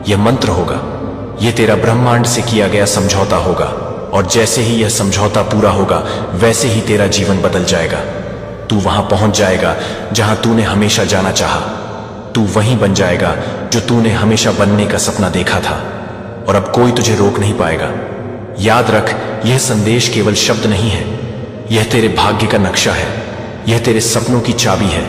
यह मंत्र होगा। यह तेरा ब्रह्मांड से किया गया समझौता होगा, और जैसे ही यह समझौता पूरा होगा वैसे ही तेरा जीवन बदल जाएगा। तू वहां पहुंच जाएगा जहां तूने हमेशा जाना चाहा। तू वहीं बन जाएगा जो तूने हमेशा बनने का सपना देखा था, और अब कोई तुझे रोक नहीं पाएगा। याद रख, यह संदेश केवल शब्द नहीं है, यह तेरे भाग्य का नक्शा है, यह तेरे सपनों की चाबी है।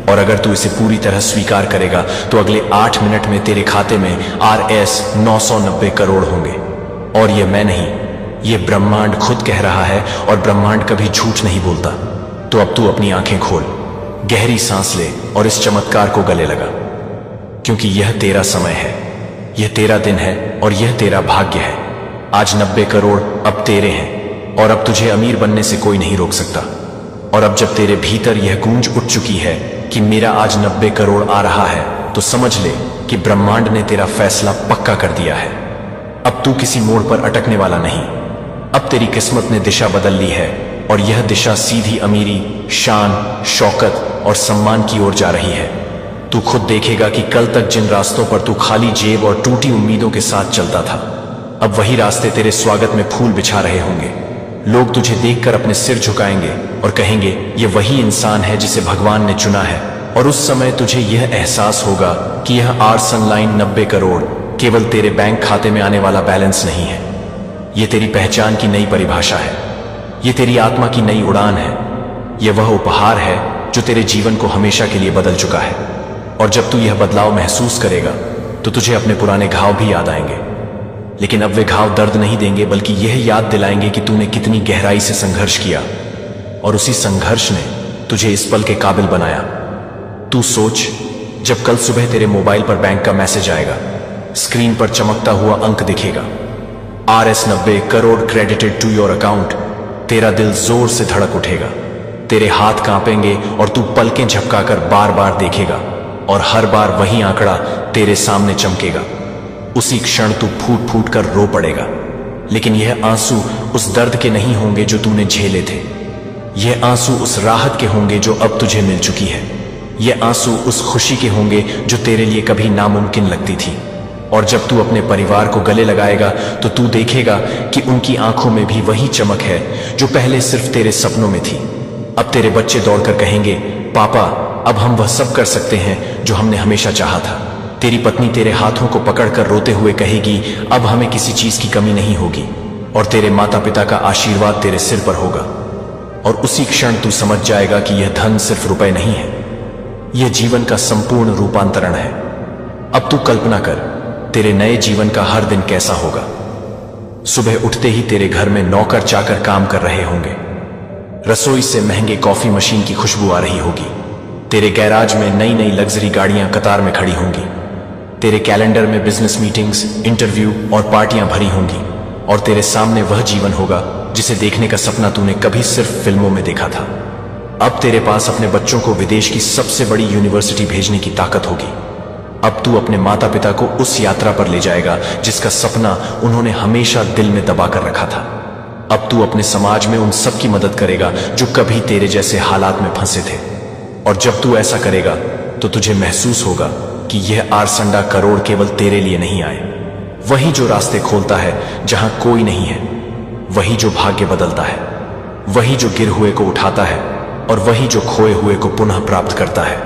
और अगर तू इसे पूरी तरह स्वीकार करेगा तो अगले 8 मिनट में तेरे खाते में RS 990 करोड़ होंगे। और यह मैं नहीं, यह ब्रह्मांड खुद कह रहा है, और ब्रह्मांड कभी झूठ नहीं बोलता। तो अब तू अपनी आंखें खोल, गहरी सांस ले और इस चमत्कार को गले लगा, क्योंकि यह तेरा समय है, यह तेरा दिन है और यह तेरा भाग्य है। आज 90 करोड़ अब तेरे हैं, और अब तुझे अमीर बनने से कोई नहीं रोक सकता। और अब जब तेरे भीतर यह गूंज उठ चुकी है कि मेरा आज 90 करोड़ आ रहा है, तो समझ ले कि ब्रह्मांड ने तेरा फैसला पक्का कर दिया है। अब तू किसी मोड़ पर अटकने वाला नहीं। अब तेरी किस्मत ने दिशा बदल ली है, और यह दिशा सीधी अमीरी, शान, शौकत और सम्मान की ओर जा रही है। तू खुद देखेगा कि कल तक जिन रास्तों पर तू खाली जेब और टूटी उम्मीदों के साथ चलता था, अब वही रास्ते तेरे स्वागत में फूल बिछा रहे होंगे। लोग तुझे देखकर अपने सिर झुकाएंगे और कहेंगे, ये वही इंसान है जिसे भगवान ने चुना है। और उस समय तुझे यह एहसास होगा कि यह आर्सनलाइन 90 करोड़ केवल तेरे बैंक खाते में आने वाला बैलेंस नहीं है, यह तेरी पहचान की नई परिभाषा है, यह तेरी आत्मा की नई उड़ान है, यह वह उपहार है जो तेरे जीवन को हमेशा के लिए बदल चुका है। और जब तू यह बदलाव महसूस करेगा तो तुझे अपने पुराने घाव भी याद आएंगे, लेकिन अब वे घाव दर्द नहीं देंगे, बल्कि यह याद दिलाएंगे कि तूने कितनी गहराई से संघर्ष किया, और उसी संघर्ष ने तुझे इस पल के काबिल बनाया। तू सोच, जब कल सुबह तेरे मोबाइल पर बैंक का मैसेज आएगा, स्क्रीन पर चमकता हुआ अंक दिखेगा, RS 90 crore credited to your account, तेरा दिल जोर से धड़क उठेगा, तेरे हाथ कांपेंगे और तू पलकें झपकाकर बार बार देखेगा, और हर बार वही आंकड़ा तेरे सामने चमकेगा। उसी क्षण तू फूट फूट कर रो पड़ेगा, लेकिन यह आंसू उस दर्द के नहीं होंगे जो तूने झेले थे, यह आंसू उस राहत के होंगे जो अब तुझे मिल चुकी है, यह आंसू उस खुशी के होंगे जो तेरे लिए कभी नामुमकिन लगती थी। और जब तू अपने परिवार को गले लगाएगा तो तू देखेगा कि उनकी आंखों में भी वही चमक है जो पहले सिर्फ तेरे सपनों में थी। अब तेरे बच्चे दौड़कर कहेंगे, पापा, अब हम वह सब कर सकते हैं जो हमने हमेशा चाहा था। तेरी पत्नी तेरे हाथों को पकड़कर रोते हुए कहेगी, अब हमें किसी चीज की कमी नहीं होगी। और तेरे माता पिता का आशीर्वाद तेरे सिर पर होगा, और उसी क्षण तू समझ जाएगा कि यह धन सिर्फ रुपए नहीं है, यह जीवन का संपूर्ण रूपांतरण है। अब तू कल्पना कर, तेरे नए जीवन का हर दिन कैसा होगा। सुबह उठते ही तेरे घर में नौकर चाकर काम कर रहे होंगे। रसोई से महंगे कॉफी मशीन की खुशबू आ रही होगी। तेरे गैराज में नई नई लग्जरी गाड़ियां कतार में खड़ी होंगी। तेरे कैलेंडर में बिजनेस मीटिंग्स, इंटरव्यू और पार्टियां भरी होंगी। और तेरे सामने वह जीवन होगा जिसे देखने का सपना तूने कभी सिर्फ फिल्मों में देखा था। अब तेरे पास अपने बच्चों को विदेश की सबसे बड़ी यूनिवर्सिटी भेजने की ताकत होगी। अब तू अपने माता पिता को उस यात्रा पर ले जाएगा जिसका सपना उन्होंने हमेशा दिल में दबा कर रखा था। अब तू अपने समाज में उन सब की मदद करेगा जो कभी तेरे जैसे हालात में फंसे थे। और जब तू ऐसा करेगा तो तुझे महसूस होगा कि यह आरसंडा करोड़ केवल तेरे लिए नहीं आए। वही जो रास्ते खोलता है जहां कोई नहीं है, वही जो भाग्य बदलता है, वही जो गिर हुए को उठाता है और वही जो खोए हुए को पुनः प्राप्त करता है।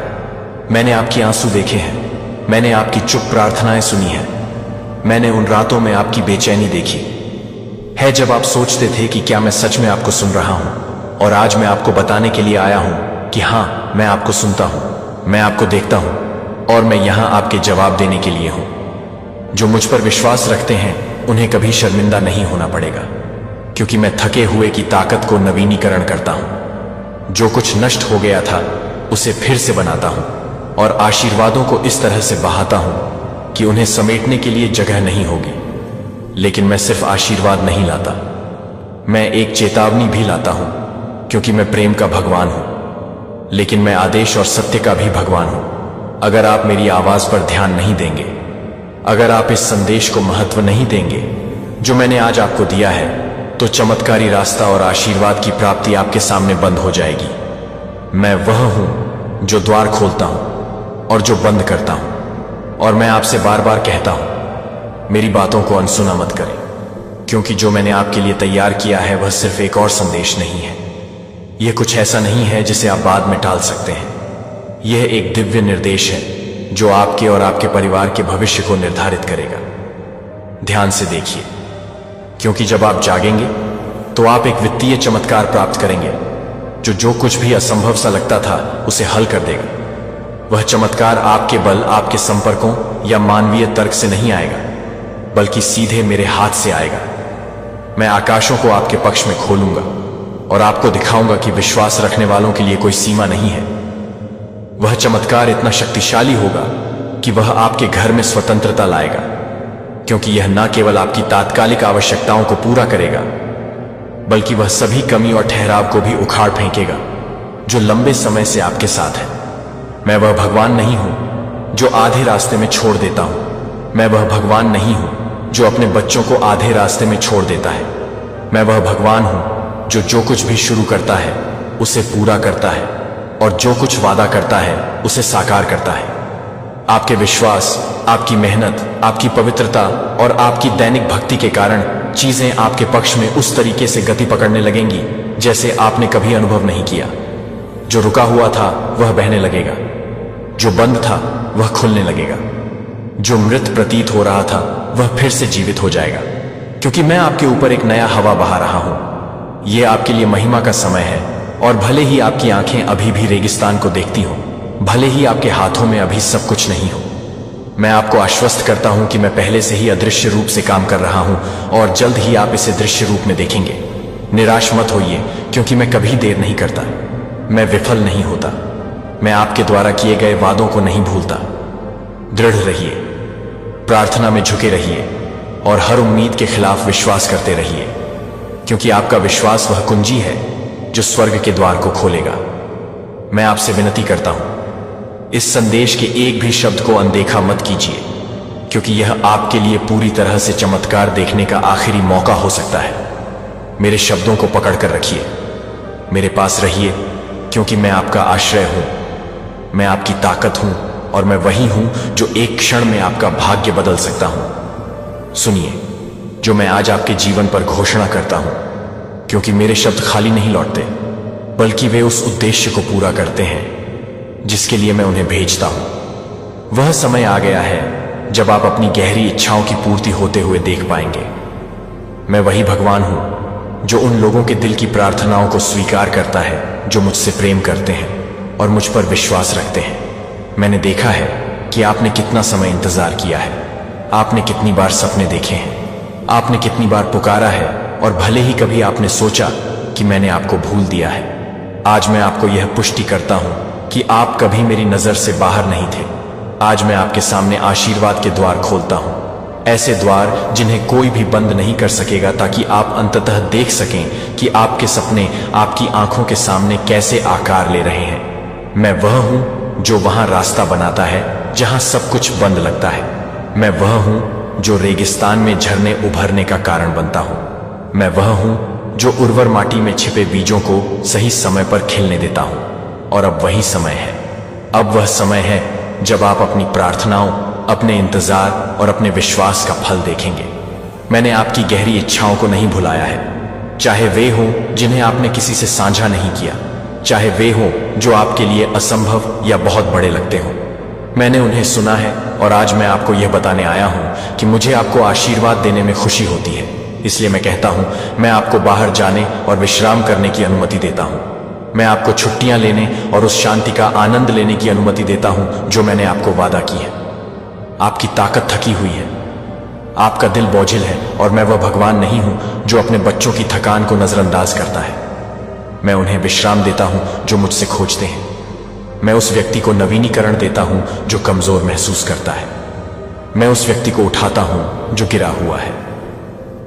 मैंने आपकी आंसू देखे हैं, मैंने आपकी चुप प्रार्थनाएं सुनी हैं, मैंने उन रातों में आपकी बेचैनी देखी है जब आप सोचते थे कि क्या मैं सच में आपको सुन रहा हूं। और आज मैं आपको बताने के लिए आया हूं कि हां, मैं आपको सुनता हूं, मैं आपको देखता हूं और मैं यहां आपके जवाब देने के लिए हूं। जो मुझ पर विश्वास रखते हैं उन्हें कभी शर्मिंदा नहीं होना पड़ेगा, क्योंकि मैं थके हुए की ताकत को नवीनीकरण करता हूं। जो कुछ नष्ट हो गया था उसे फिर से बनाता हूं और आशीर्वादों को इस तरह से बहाता हूं कि उन्हें समेटने के लिए जगह नहीं होगी। लेकिन मैं सिर्फ आशीर्वाद नहीं लाता, मैं एक चेतावनी भी लाता हूं, क्योंकि मैं प्रेम का भगवान हूं। लेकिन मैं आदेश और सत्य का भी भगवान हूं। अगर आप मेरी आवाज पर ध्यान नहीं देंगे, अगर आप इस संदेश को महत्व नहीं देंगे जो मैंने आज आपको दिया है, तो चमत्कारी रास्ता और आशीर्वाद की प्राप्ति आपके सामने बंद हो जाएगी। मैं वह हूं जो द्वार खोलता हूं और जो बंद करता हूं। और मैं आपसे बार बार कहता हूं, मेरी बातों को अनसुना मत करें, क्योंकि जो मैंने आपके लिए तैयार किया है वह सिर्फ एक और संदेश नहीं है। यह कुछ ऐसा नहीं है जिसे आप बाद में टाल सकते हैं। यह एक दिव्य निर्देश है जो आपके और आपके परिवार के भविष्य को निर्धारित करेगा। ध्यान से देखिए, क्योंकि जब आप जागेंगे तो आप एक वित्तीय चमत्कार प्राप्त करेंगे जो कुछ भी असंभव सा लगता था उसे हल कर देगा। वह चमत्कार आपके बल, आपके संपर्कों या मानवीय तर्क से नहीं आएगा, बल्कि सीधे मेरे हाथ से आएगा। मैं आकाशों को आपके पक्ष में खोलूंगा और आपको दिखाऊंगा कि विश्वास रखने वालों के लिए कोई सीमा नहीं है। वह चमत्कार इतना शक्तिशाली होगा कि वह आपके घर में स्वतंत्रता लाएगा, क्योंकि यह न केवल आपकी तात्कालिक आवश्यकताओं को पूरा करेगा, बल्कि वह सभी कमी और ठहराव को भी उखाड़ फेंकेगा जो लंबे समय से आपके साथ है। मैं वह भगवान नहीं हूं जो आधे रास्ते में छोड़ देता हूं। मैं वह भगवान नहीं हूं जो अपने बच्चों को आधे रास्ते में छोड़ देता है। मैं वह भगवान हूं जो कुछ भी शुरू करता है उसे पूरा करता है और जो कुछ वादा करता है उसे साकार करता है। आपके विश्वास, आपकी मेहनत, आपकी पवित्रता और आपकी दैनिक भक्ति के कारण चीजें आपके पक्ष में उस तरीके से गति पकड़ने लगेंगी जैसे आपने कभी अनुभव नहीं किया। जो रुका हुआ था वह बहने लगेगा, जो बंद था वह खुलने लगेगा, जो मृत प्रतीत हो रहा था वह फिर से जीवित हो जाएगा, क्योंकि मैं आपके ऊपर एक नया हवा बहा रहा हूं। यह आपके लिए महिमा का समय है। और भले ही आपकी आंखें अभी भी रेगिस्तान को देखती हों, भले ही आपके हाथों में अभी सब कुछ नहीं हो, मैं आपको आश्वस्त करता हूं कि मैं पहले से ही अदृश्य रूप से काम कर रहा हूं और जल्द ही आप इसे दृश्य रूप में देखेंगे। निराश मत होइए, क्योंकि मैं कभी देर नहीं करता, मैं विफल नहीं होता, मैं आपके द्वारा किए गए वादों को नहीं भूलता। दृढ़ रहिए, प्रार्थना में झुके रहिए और हर उम्मीद के खिलाफ विश्वास करते रहिए, क्योंकि आपका विश्वास वह कुंजी है जो स्वर्ग के द्वार को खोलेगा। मैं आपसे विनती करता हूं, इस संदेश के एक भी शब्द को अनदेखा मत कीजिए, क्योंकि यह आपके लिए पूरी तरह से चमत्कार देखने का आखिरी मौका हो सकता है। मेरे शब्दों को पकड़ कर रखिए, मेरे पास रहिए, क्योंकि मैं आपका आश्रय हूं, मैं आपकी ताकत हूं और मैं वही हूं जो एक क्षण में आपका भाग्य बदल सकता हूं। सुनिए, जो मैं आज आपके जीवन पर घोषणा करता हूं, क्योंकि मेरे शब्द खाली नहीं लौटते, बल्कि वे उस उद्देश्य को पूरा करते हैं जिसके लिए मैं उन्हें भेजता हूं। वह समय आ गया है जब आप अपनी गहरी इच्छाओं की पूर्ति होते हुए देख पाएंगे। मैं वही भगवान हूं जो उन लोगों के दिल की प्रार्थनाओं को स्वीकार करता है जो मुझसे प्रेम करते हैं और मुझ पर विश्वास रखते हैं। मैंने देखा है कि आपने कितना समय इंतजार किया है, आपने कितनी बार सपने देखे हैं, आपने कितनी बार पुकारा है और भले ही कभी आपने सोचा कि मैंने आपको भूल दिया है, आज मैं आपको यह पुष्टि करता हूं कि आप कभी मेरी नजर से बाहर नहीं थे। आज मैं आपके सामने आशीर्वाद के द्वार खोलता हूं, ऐसे द्वार जिन्हें कोई भी बंद नहीं कर सकेगा, ताकि आप अंततः देख सकें कि आपके सपने आपकी आंखों के सामने कैसे आकार ले रहे हैं। मैं वह हूं जो वहां रास्ता बनाता है जहां सब कुछ बंद लगता है। मैं वह हूं जो रेगिस्तान में झरने उभरने का कारण बनता हूं। मैं वह हूं जो उर्वर माटी में छिपे बीजों को सही समय पर खिलने देता हूं। और अब वही समय है, अब वह समय है जब आप अपनी प्रार्थनाओं, अपने इंतजार और अपने विश्वास का फल देखेंगे। मैंने आपकी गहरी इच्छाओं को नहीं भुलाया है, चाहे वे हों जिन्हें आपने किसी से साझा नहीं किया, चाहे वे हों जो आपके लिए असंभव या बहुत बड़े लगते हों। मैंने उन्हें सुना है और आज मैं आपको यह बताने आया हूं कि मुझे आपको आशीर्वाद देने में खुशी होती है। इसलिए मैं कहता हूं, मैं आपको बाहर जाने और विश्राम करने की अनुमति देता हूं। मैं आपको छुट्टियां लेने और उस शांति का आनंद लेने की अनुमति देता हूं जो मैंने आपको वादा की है। आपकी ताकत थकी हुई है, आपका दिल बोझिल है, और मैं वह भगवान नहीं हूं जो अपने बच्चों की थकान को नजरअंदाज करता है। मैं उन्हें विश्राम देता हूं जो मुझसे खोजते हैं। मैं उस व्यक्ति को नवीनीकरण देता हूं जो कमजोर महसूस करता है। मैं उस व्यक्ति को उठाता हूं जो गिरा हुआ है।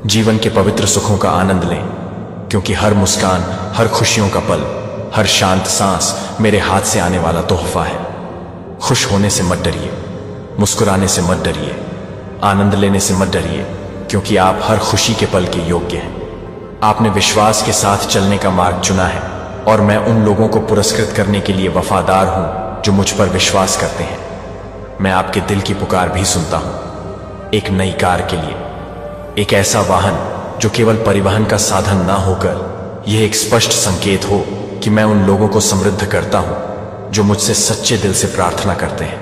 जीवन के पवित्र सुखों का आनंद लें, क्योंकि हर मुस्कान, हर खुशियों का पल, हर शांत सांस मेरे हाथ से आने वाला तोहफा है। खुश होने से मत डरिए, मुस्कुराने से मत डरिए, आनंद लेने से मत डरिए, क्योंकि आप हर खुशी के पल के योग्य हैं। आपने विश्वास के साथ चलने का मार्ग चुना है, और मैं उन लोगों को पुरस्कृत करने के लिए वफादार हूं जो मुझ पर विश्वास करते हैं। मैं आपके दिल की पुकार भी सुनता हूं, एक नई कार के लिए, एक ऐसा वाहन जो केवल परिवहन का साधन ना होकर यह एक स्पष्ट संकेत हो कि मैं उन लोगों को समृद्ध करता हूं जो मुझसे सच्चे दिल से प्रार्थना करते हैं।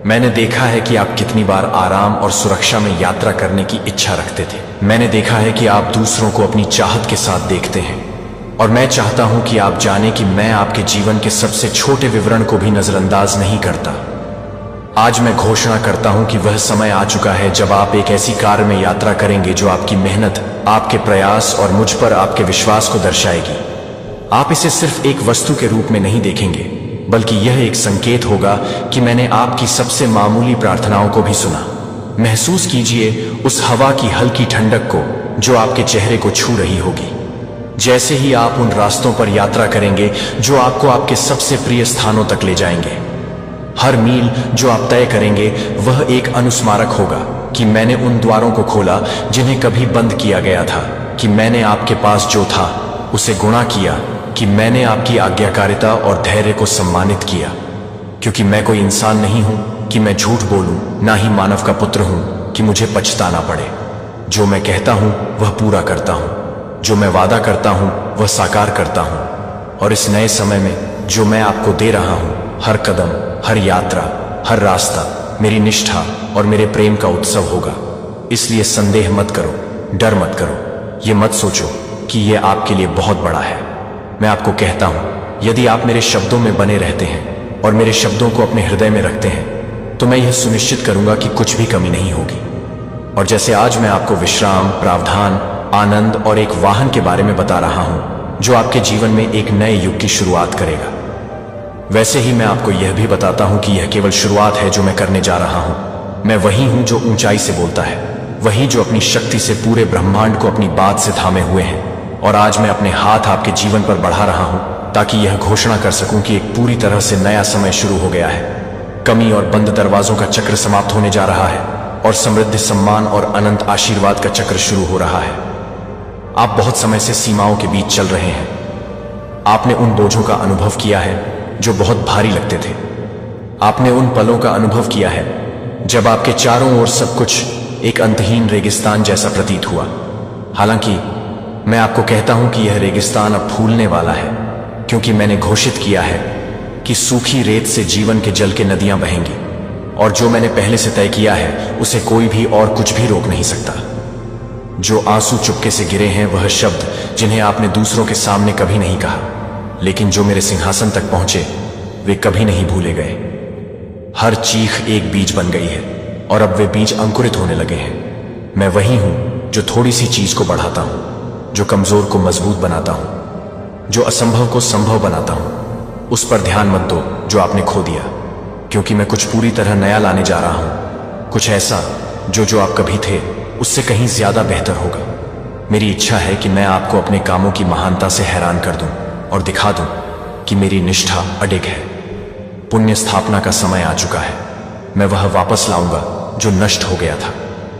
मैंने देखा है कि आप कितनी बार आराम और सुरक्षा में यात्रा करने की इच्छा रखते थे। मैंने देखा है कि आप दूसरों को अपनी चाहत के साथ देखते हैं, और मैं चाहता हूं कि आप जाने कि मैं आपके जीवन के सबसे छोटे विवरण को भी नजरअंदाज नहीं करता। आज मैं घोषणा करता हूं कि वह समय आ चुका है जब आप एक ऐसी कार में यात्रा करेंगे जो आपकी मेहनत, आपके प्रयास और मुझ पर आपके विश्वास को दर्शाएगी। आप इसे सिर्फ एक वस्तु के रूप में नहीं देखेंगे, बल्कि यह एक संकेत होगा कि मैंने आपकी सबसे मामूली प्रार्थनाओं को भी सुना। महसूस कीजिए उस हवा की हल्की ठंडक को जो आपके चेहरे को छू रही होगी, जैसे ही आप उन रास्तों पर यात्रा करेंगे जो आपको आपके सबसे प्रिय स्थानों तक ले जाएंगे। हर मील जो आप तय करेंगे वह एक अनुस्मारक होगा कि मैंने उन द्वारों को खोला जिन्हें कभी बंद किया गया था, कि मैंने आपके पास जो था उसे गुणा किया, कि मैंने आपकी आज्ञाकारिता और धैर्य को सम्मानित किया। क्योंकि मैं कोई इंसान नहीं हूं कि मैं झूठ बोलूं, ना ही मानव का पुत्र हूं कि मुझे पछताना पड़े। जो मैं कहता हूं वह पूरा करता हूं, जो मैं वादा करता हूं वह साकार करता हूं। और इस नए समय में जो मैं आपको दे रहा हूं, हर कदम, हर यात्रा, हर रास्ता मेरी निष्ठा और मेरे प्रेम का उत्सव होगा। इसलिए संदेह मत करो, डर मत करो, ये मत सोचो कि यह आपके लिए बहुत बड़ा है। मैं आपको कहता हूं, यदि आप मेरे शब्दों में बने रहते हैं और मेरे शब्दों को अपने हृदय में रखते हैं, तो मैं यह सुनिश्चित करूंगा कि कुछ भी कमी नहीं होगी। और जैसे आज मैं आपको विश्राम, प्रावधान, आनंद और एक वाहन के बारे में बता रहा हूं जो आपके जीवन में एक नए युग की शुरुआत करेगा, वैसे ही मैं आपको यह भी बताता हूं कि यह केवल शुरुआत है जो मैं करने जा रहा हूं। मैं वही हूं जो ऊंचाई से बोलता है, वही जो अपनी शक्ति से पूरे ब्रह्मांड को अपनी बात से थामे हुए हैं। और आज मैं अपने हाथ आपके जीवन पर बढ़ा रहा हूं ताकि यह घोषणा कर सकूं कि एक पूरी तरह से नया समय शुरू हो गया है। कमी और बंद दरवाजों का चक्र समाप्त होने जा रहा है, और समृद्धि, सम्मान और अनंत आशीर्वाद का चक्र शुरू हो रहा है। आप बहुत समय से सीमाओं के बीच चल रहे हैं। आपने उन बोझों का अनुभव किया है जो बहुत भारी लगते थे। आपने उन पलों का अनुभव किया है जब आपके चारों ओर सब कुछ एक अंतहीन रेगिस्तान जैसा प्रतीत हुआ। हालांकि मैं आपको कहता हूं कि यह रेगिस्तान अब फूलने वाला है, क्योंकि मैंने घोषित किया है कि सूखी रेत से जीवन के जल के नदियां बहेंगी, और जो मैंने पहले से तय किया है उसे कोई भी और कुछ भी रोक नहीं सकता। जो आंसू चुपके से गिरे हैं वह शब्द जिन्हें आपने दूसरों के सामने कभी नहीं कहा, लेकिन जो मेरे सिंहासन तक पहुंचे वे कभी नहीं भूले गए। हर चीख एक बीज बन गई है, और अब वे बीज अंकुरित होने लगे हैं। मैं वही हूं जो थोड़ी सी चीज को बढ़ाता हूं, जो कमजोर को मजबूत बनाता हूं, जो असंभव को संभव बनाता हूं। उस पर ध्यान मत दो जो आपने खो दिया, क्योंकि मैं कुछ पूरी तरह नया लाने जा रहा हूं, कुछ ऐसा जो आप कभी थे उससे कहीं ज्यादा बेहतर होगा। मेरी इच्छा है कि मैं आपको अपने कामों की महानता से हैरान कर दूं और दिखा दूं कि मेरी निष्ठा अडिग है। पुण्य स्थापना का समय आ चुका है। मैं वह वापस लाऊंगा जो नष्ट हो गया था।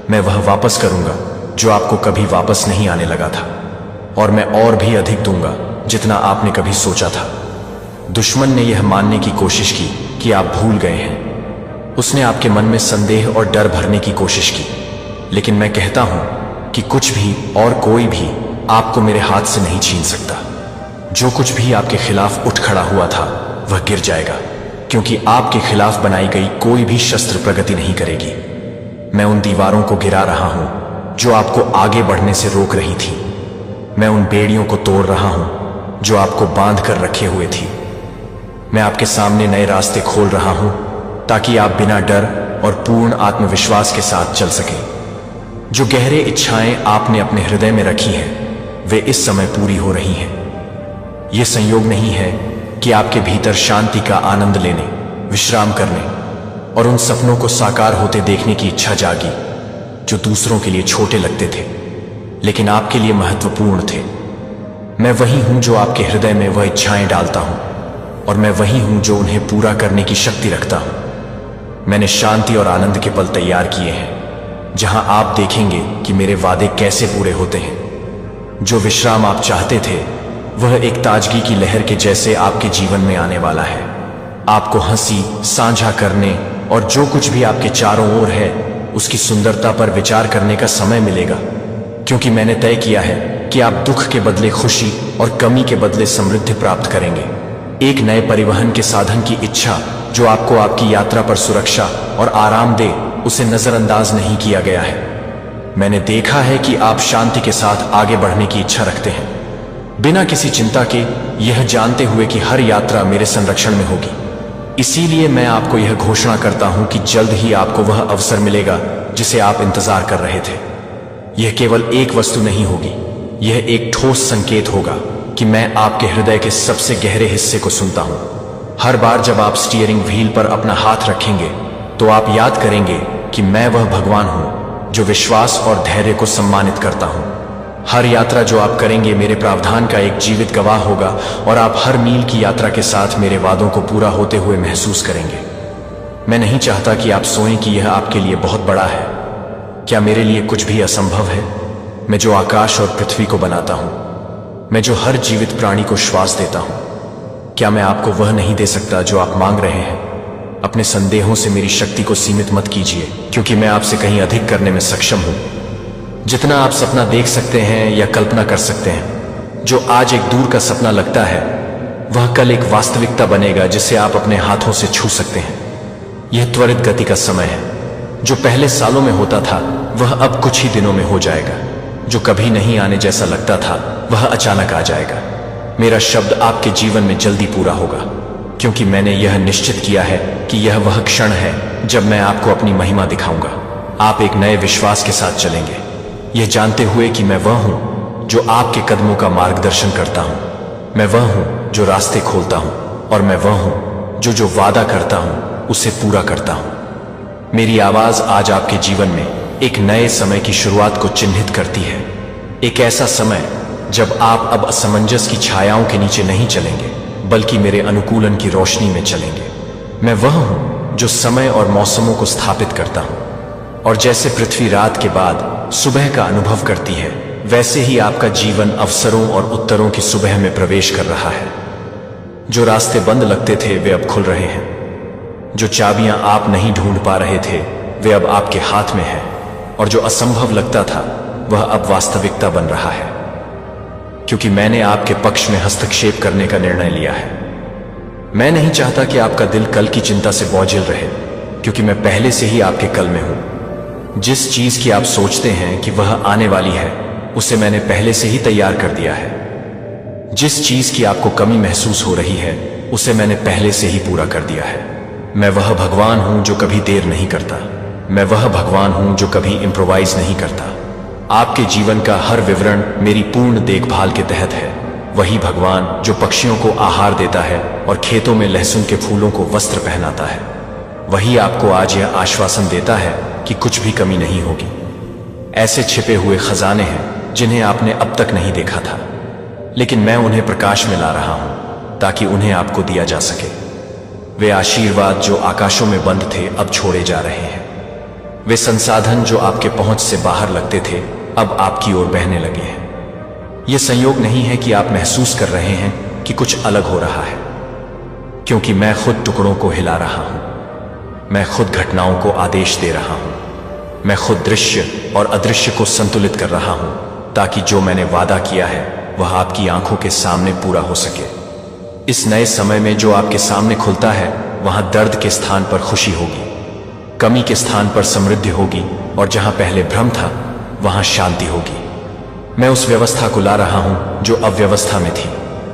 मैं वह वापस करूंगा जो आपको कभी वापस नहीं आने लगा था, और मैं और भी अधिक दूंगा जितना आपने कभी सोचा था। दुश्मन ने यह मानने की कोशिश की कि आप भूल गए हैं। उसने आपके मन में संदेह और डर भरने की कोशिश की, लेकिन मैं कहता हूं कि कुछ भी और कोई भी आपको मेरे हाथ से नहीं छीन सकता। जो कुछ भी आपके खिलाफ उठ खड़ा हुआ था वह गिर जाएगा, क्योंकि आपके खिलाफ बनाई गई कोई भी शस्त्र प्रगति नहीं करेगी। मैं उन दीवारों को गिरा रहा हूं जो आपको आगे बढ़ने से रोक रही थी। मैं उन बेड़ियों को तोड़ रहा हूं जो आपको बांध कर रखे हुए थी। मैं आपके सामने नए रास्ते खोल रहा हूं ताकि आप बिना डर और पूर्ण आत्मविश्वास के साथ चल सकें। जो गहरे इच्छाएं आपने अपने हृदय में रखी हैं वे इस समय पूरी हो रही हैं। यह संयोग नहीं है कि आपके भीतर शांति का आनंद लेने, विश्राम करने और उन सपनों को साकार होते देखने की इच्छा जागी जो दूसरों के लिए छोटे लगते थे लेकिन आपके लिए महत्वपूर्ण थे। मैं वही हूं जो आपके हृदय में वह इच्छाएं डालता हूं, और मैं वही हूं जो उन्हें पूरा करने की शक्ति रखता हूं। मैंने शांति और आनंद के पल तैयार किए हैं जहां आप देखेंगे कि मेरे वादे कैसे पूरे होते हैं। जो विश्राम आप चाहते थे वह एक ताजगी की लहर के जैसे आपके जीवन में आने वाला है। आपको हंसी साझा करने और जो कुछ भी आपके चारों ओर है उसकी सुंदरता पर विचार करने का समय मिलेगा, क्योंकि मैंने तय किया है कि आप दुख के बदले खुशी और कमी के बदले समृद्धि प्राप्त करेंगे। एक नए परिवहन के साधन की इच्छा जो आपको आपकी यात्रा पर सुरक्षा और आराम दे, उसे नजरअंदाज नहीं किया गया है। मैंने देखा है कि आप शांति के साथ आगे बढ़ने की इच्छा रखते हैं, बिना किसी चिंता के, यह जानते हुए कि हर यात्रा मेरे संरक्षण में होगी। इसीलिए मैं आपको यह घोषणा करता हूं कि जल्द ही आपको वह अवसर मिलेगा जिसे आप इंतजार कर रहे थे। यह केवल एक वस्तु नहीं होगी, यह एक ठोस संकेत होगा कि मैं आपके हृदय के सबसे गहरे हिस्से को सुनता हूं। हर बार जब आप स्टीयरिंग व्हील पर अपना हाथ रखेंगे तो आप याद करेंगे कि मैं वह भगवान हूं जो विश्वास और धैर्य को सम्मानित करता हूं। हर यात्रा जो आप करेंगे मेरे प्रावधान का एक जीवित गवाह होगा, और आप हर मील की यात्रा के साथ मेरे वादों को पूरा होते हुए महसूस करेंगे। मैं नहीं चाहता कि आप सोचें कि यह आपके लिए बहुत बड़ा है। क्या मेरे लिए कुछ भी असंभव है? मैं जो आकाश और पृथ्वी को बनाता हूं, मैं जो हर जीवित प्राणी को श्वास देता हूं, क्या मैं आपको वह नहीं दे सकता जो आप मांग रहे हैं? अपने संदेहों से मेरी शक्ति को सीमित मत कीजिए, क्योंकि मैं आपसे कहीं अधिक करने में सक्षम हूं। जितना आप सपना देख सकते हैं या कल्पना कर सकते हैं, जो आज एक दूर का सपना लगता है वह कल एक वास्तविकता बनेगा जिसे आप अपने हाथों से छू सकते हैं। यह त्वरित गति का समय है। जो पहले सालों में होता था वह अब कुछ ही दिनों में हो जाएगा। जो कभी नहीं आने जैसा लगता था वह अचानक आ जाएगा। मेरा शब्द आपके जीवन में जल्दी पूरा होगा, क्योंकि मैंने यह निश्चित किया है कि यह वह क्षण है जब मैं आपको अपनी महिमा दिखाऊंगा। आप एक नए विश्वास के साथ चलेंगे, यह जानते हुए कि मैं वह हूं जो आपके कदमों का मार्गदर्शन करता हूं। मैं वह हूं जो रास्ते खोलता हूं, और मैं वह हूं जो वादा करता हूं उसे पूरा करता हूं। मेरी आवाज आज आपके जीवन में एक नए समय की शुरुआत को चिन्हित करती है। एक ऐसा समय जब आप अब असमंजस की छायाओं के नीचे नहीं चलेंगे, बल्कि मेरे अनुकूलन की रोशनी में चलेंगे। मैं वह हूं जो समय और मौसमों को स्थापित करता हूं, और जैसे पृथ्वी रात के बाद सुबह का अनुभव करती है, वैसे ही आपका जीवन अवसरों और उत्तरों की सुबह में प्रवेश कर रहा है। जो रास्ते बंद लगते थे वे अब खुल रहे हैं। जो चाबियां आप नहीं ढूंढ पा रहे थे वे अब आपके हाथ में है, और जो असंभव लगता था वह अब वास्तविकता बन रहा है, क्योंकि मैंने आपके पक्ष में हस्तक्षेप करने का निर्णय लिया है। मैं नहीं चाहता कि आपका दिल कल की चिंता से बोझिल रहे, क्योंकि मैं पहले से ही आपके कल में हूं। जिस चीज की आप सोचते हैं कि वह आने वाली है, उसे मैंने पहले से ही तैयार कर दिया है। जिस चीज की आपको कमी महसूस हो रही है उसे मैंने पहले से ही पूरा कर दिया है। मैं वह भगवान हूं जो कभी देर नहीं करता। मैं वह भगवान हूं जो कभी इम्प्रोवाइज नहीं करता। आपके जीवन का हर विवरण मेरी पूर्ण देखभाल के तहत है। वही भगवान जो पक्षियों को आहार देता है और खेतों में लहसुन के फूलों को वस्त्र पहनाता है, वही आपको आज यह आश्वासन देता है कि कुछ भी कमी नहीं होगी। ऐसे छिपे हुए खजाने हैं जिन्हें आपने अब तक नहीं देखा था, लेकिन मैं उन्हें प्रकाश में ला रहा हूं ताकि उन्हें आपको दिया जा सके। वे आशीर्वाद जो आकाशों में बंद थे अब छोड़े जा रहे हैं। वे संसाधन जो आपके पहुंच से बाहर लगते थे अब आपकी ओर बहने लगे हैं। यह संयोग नहीं है कि आप महसूस कर रहे हैं कि कुछ अलग हो रहा है, क्योंकि मैं खुद टुकड़ों को हिला रहा हूं। मैं खुद घटनाओं को आदेश दे रहा हूं। मैं खुद दृश्य और अदृश्य को संतुलित कर रहा हूं ताकि जो मैंने वादा किया है वह आपकी आंखों के सामने पूरा हो सके। इस नए समय में जो आपके सामने खुलता है वहां दर्द के स्थान पर खुशी होगी, कमी के स्थान पर समृद्धि होगी, और जहां पहले भ्रम था वहां शांति होगी। मैं उस व्यवस्था को ला रहा हूं जो अव्यवस्था में थी,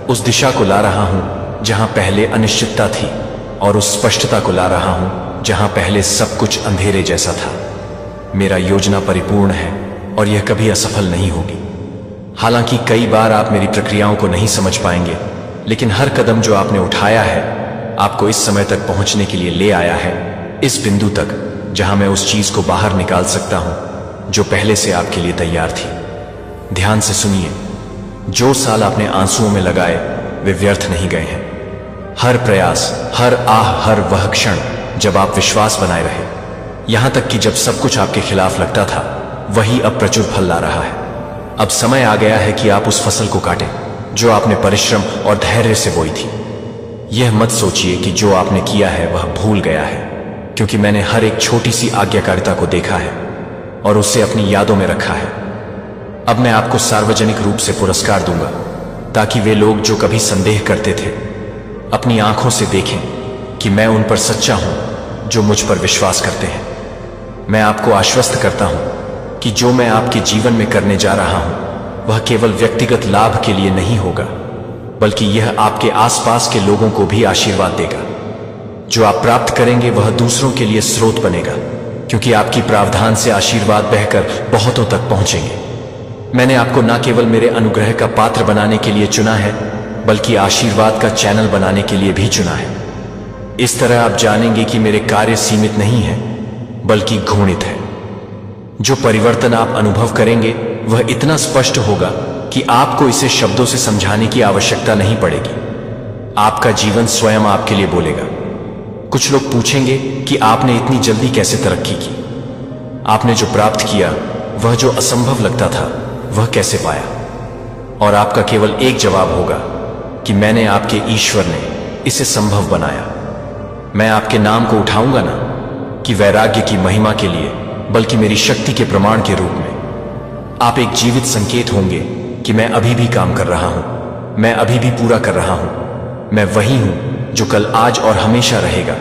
उस दिशा को ला रहा हूं जहां पहले अनिश्चितता थी, और उस स्पष्टता को ला रहा हूं जहां पहले सब कुछ अंधेरे जैसा था। मेरा योजना परिपूर्ण है और यह कभी असफल नहीं होगी। हालांकि कई बार आप मेरी प्रक्रियाओं को नहीं समझ पाएंगे, लेकिन हर कदम जो आपने उठाया है आपको इस समय तक पहुंचने के लिए ले आया है, इस बिंदु तक जहां मैं उस चीज को बाहर निकाल सकता हूं जो पहले से आपके लिए तैयार थी। ध्यान से सुनिए, जो साल आपने आंसुओं में लगाए वे व्यर्थ नहीं गए हैं। हर प्रयास, हर आह, हर वह क्षण जब आप विश्वास बनाए रहे, यहां तक कि जब सब कुछ आपके खिलाफ लगता था, वही अब प्रचुर फल ला रहा है। अब समय आ गया है कि आप उस फसल को काटें जो आपने परिश्रम और धैर्य से बोई थी। यह मत सोचिए कि जो आपने किया है वह भूल गया है, क्योंकि मैंने हर एक छोटी सी आज्ञाकारिता को देखा है और उसे अपनी यादों में रखा है। अब मैं आपको सार्वजनिक रूप से पुरस्कार दूंगा ताकि वे लोग जो कभी संदेह करते थे अपनी आंखों से देखें कि मैं उन पर सच्चा हूं जो मुझ पर विश्वास करते हैं। मैं आपको आश्वस्त करता हूं कि जो मैं आपके जीवन में करने जा रहा हूं वह केवल व्यक्तिगत लाभ के लिए नहीं होगा, बल्कि यह आपके आसपास के लोगों को भी आशीर्वाद देगा। जो आप प्राप्त करेंगे वह दूसरों के लिए स्रोत बनेगा, क्योंकि आपकी प्रावधान से आशीर्वाद बहकर बहुतों तक पहुंचेंगे। मैंने आपको न केवल मेरे अनुग्रह का पात्र बनाने के लिए चुना है, बल्कि आशीर्वाद का चैनल बनाने के लिए भी चुना है। इस तरह आप जानेंगे कि मेरे कार्य सीमित नहीं है, बल्कि घूर्णित है। जो परिवर्तन आप अनुभव करेंगे वह इतना स्पष्ट होगा कि आपको इसे शब्दों से समझाने की आवश्यकता नहीं पड़ेगी। आपका जीवन स्वयं आपके लिए बोलेगा। कुछ लोग पूछेंगे कि आपने इतनी जल्दी कैसे तरक्की की? आपने जो प्राप्त किया वह जो असंभव लगता था वह कैसे पाया? और आपका केवल एक जवाब होगा कि मैंने आपके ईश्वर ने इसे संभव बनाया। मैं आपके नाम को उठाऊंगा ना कि वैराग्य की महिमा के लिए, बल्कि मेरी शक्ति के प्रमाण के रूप में। आप एक जीवित संकेत होंगे कि मैं अभी भी काम कर रहा हूं, मैं अभी भी पूरा कर रहा हूं। मैं वही हूं जो कल, आज और हमेशा रहेगा।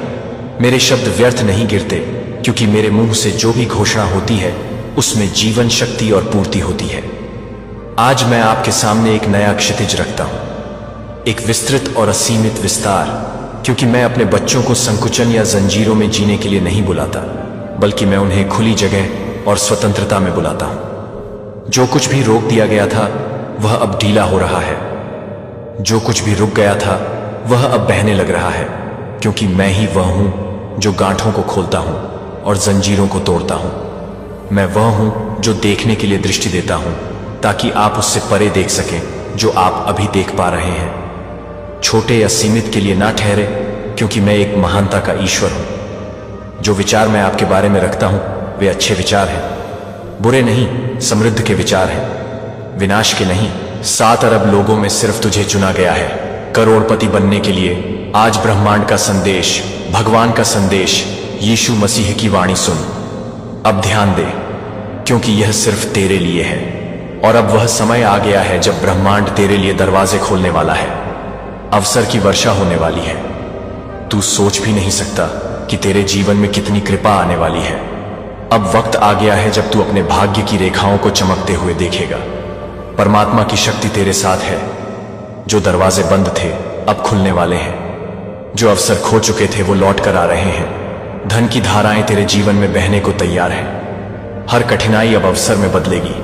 मेरे शब्द व्यर्थ नहीं गिरते, क्योंकि मेरे मुंह से जो भी घोषणा होती है उसमें जीवन, शक्ति और पूर्ति होती है। आज मैं आपके सामने एक नया क्षितिज रखता हूं, एक विस्तृत और असीमित विस्तार, क्योंकि मैं अपने बच्चों को संकुचन या जंजीरों में जीने के लिए नहीं बुलाता, बल्कि मैं उन्हें खुली जगह और स्वतंत्रता में बुलाता हूं। जो कुछ भी रोक दिया गया था वह अब ढीला हो रहा है। जो कुछ भी रुक गया था वह अब बहने लग रहा है, क्योंकि मैं ही वह हूं जो गांठों को खोलता हूं और जंजीरों को तोड़ता हूं। मैं वह हूं जो देखने के लिए दृष्टि देता हूं, ताकि आप उससे परे देख सकें जो आप अभी देख पा रहे हैं। छोटे या सीमित के लिए ना ठहरे, क्योंकि मैं एक महानता का ईश्वर हूं। जो विचार मैं आपके बारे में रखता हूं वे अच्छे विचार हैं, बुरे नहीं, समृद्ध के विचार हैं, विनाश के नहीं। 7 अरब लोगों में सिर्फ तुझे चुना गया है करोड़पति बनने के लिए। आज ब्रह्मांड का संदेश, भगवान का संदेश, यीशु मसीह की वाणी सुन। अब ध्यान दे, क्योंकि यह सिर्फ तेरे लिए है, और अब वह समय आ गया है जब ब्रह्मांड तेरे लिए दरवाजे खोलने वाला है। अवसर की वर्षा होने वाली है। तू सोच भी नहीं सकता कि तेरे जीवन में कितनी कृपा आने वाली है। अब वक्त आ गया है जब तू अपने भाग्य की रेखाओं को चमकते हुए देखेगा। परमात्मा की शक्ति तेरे साथ है। जो दरवाजे बंद थे अब खुलने वाले हैं। जो अवसर खो चुके थे वो लौट कर आ रहे हैं। धन की धाराएं तेरे जीवन में बहने को तैयार हैं। हर कठिनाई अब अवसर में बदलेगी।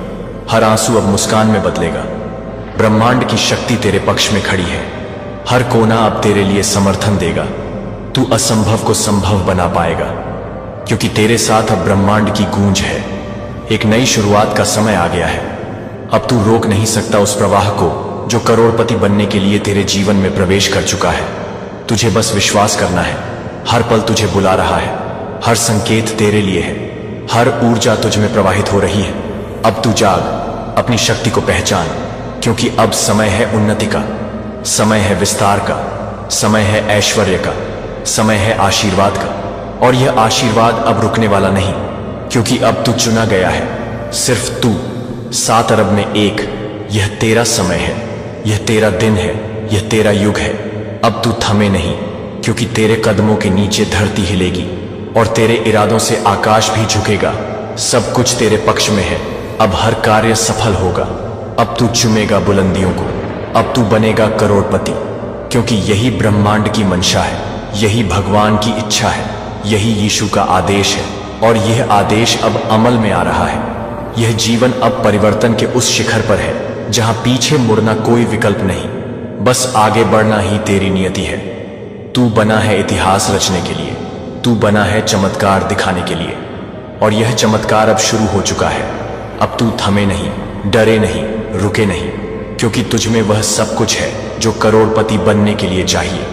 हर आंसू अब मुस्कान में बदलेगा। ब्रह्मांड की शक्ति तेरे पक्ष में खड़ी है। हर कोना अब तेरे लिए समर्थन देगा। तू असंभव को संभव बना पाएगा, क्योंकि तेरे साथ अब ब्रह्मांड की गूंज है। एक नई शुरुआत का समय आ गया है। अब तू रोक नहीं सकता उस प्रवाह को जो करोड़पति बनने के लिए तेरे जीवन में प्रवेश कर चुका है। तुझे बस विश्वास करना है। हर पल तुझे बुला रहा है। हर संकेत तेरे लिए है। हर ऊर्जा तुझ में प्रवाहित हो रही है। अब तू जाग, अपनी शक्ति को पहचान, क्योंकि अब समय है उन्नति का, समय है विस्तार का, समय है ऐश्वर्य का, समय है आशीर्वाद का। और यह आशीर्वाद अब रुकने वाला नहीं, क्योंकि अब तू चुना गया है। सिर्फ तू, 7 अरब में एक। यह तेरा समय है, यह तेरा दिन है, यह तेरा युग है। अब तू थमे नहीं, क्योंकि तेरे कदमों के नीचे धरती हिलेगी और तेरे इरादों से आकाश भी झुकेगा। सब कुछ तेरे पक्ष में है। अब हर कार्य सफल होगा। अब तू चुमेगा बुलंदियों को। अब तू बनेगा करोड़पति, क्योंकि यही ब्रह्मांड की मंशा है, यही भगवान की इच्छा है, यही यीशु का आदेश है। और यह आदेश अब अमल में आ रहा है। यह जीवन अब परिवर्तन के उस शिखर पर है जहां पीछे मुड़ना कोई विकल्प नहीं, बस आगे बढ़ना ही तेरी नियति है। तू बना है इतिहास रचने के लिए। तू बना है चमत्कार दिखाने के लिए, और यह चमत्कार अब शुरू हो चुका है। अब तू थमे नहीं, डरे नहीं, रुके नहीं, क्योंकि तुझ में वह सब कुछ है जो करोड़पति बनने के लिए चाहिए।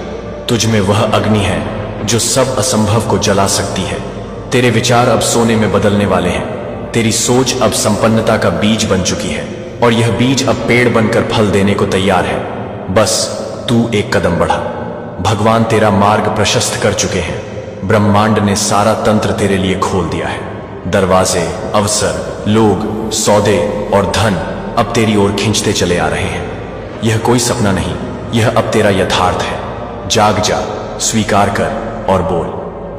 तुझ में वह अग्नि है जो सब असंभव को जला सकती है। तेरे विचार अब सोने में बदलने वाले हैं। तेरी सोच अब संपन्नता का बीज बन चुकी है, और यह बीज अब पेड़ बनकर फल देने को तैयार है। बस तू एक कदम बढ़ा। भगवान तेरा मार्ग प्रशस्त कर चुके हैं। ब्रह्मांड ने सारा तंत्र तेरे लिए खोल दिया है। दरवाजे, अवसर, लोग, सौदे और धन अब तेरी ओर खींचते चले आ रहे हैं। यह कोई सपना नहीं, यह अब तेरा यथार्थ है। जाग जा, स्वीकार कर और बोल,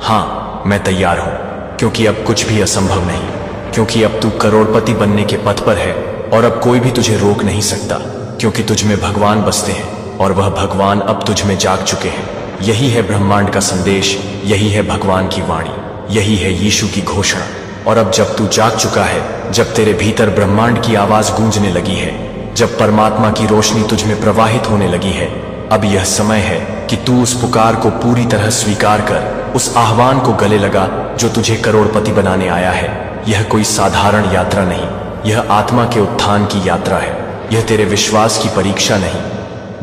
हाँ मैं तैयार हूं, क्योंकि अब कुछ भी असंभव नहीं, क्योंकि अब तू करोड़पति बनने के पथ पर है। और अब कोई भी तुझे रोक नहीं सकता, क्योंकि तुझ में भगवान बसते हैं, और वह भगवान अब तुझ में जाग चुके हैं। यही है ब्रह्मांड का संदेश, यही है भगवान की वाणी, यही है यीशु की घोषणा। और अब जब तू जाग चुका है, जब तेरे भीतर ब्रह्मांड की आवाज गूंजने लगी है, जब परमात्मा की रोशनी तुझ में प्रवाहित होने लगी है, अब यह समय है कि तू उस पुकार को पूरी तरह स्वीकार कर, उस आह्वान को गले लगा जो तुझे करोड़पति बनाने आया है। यह कोई साधारण यात्रा नहीं, यह आत्मा के उत्थान की यात्रा है। यह तेरे विश्वास की परीक्षा नहीं,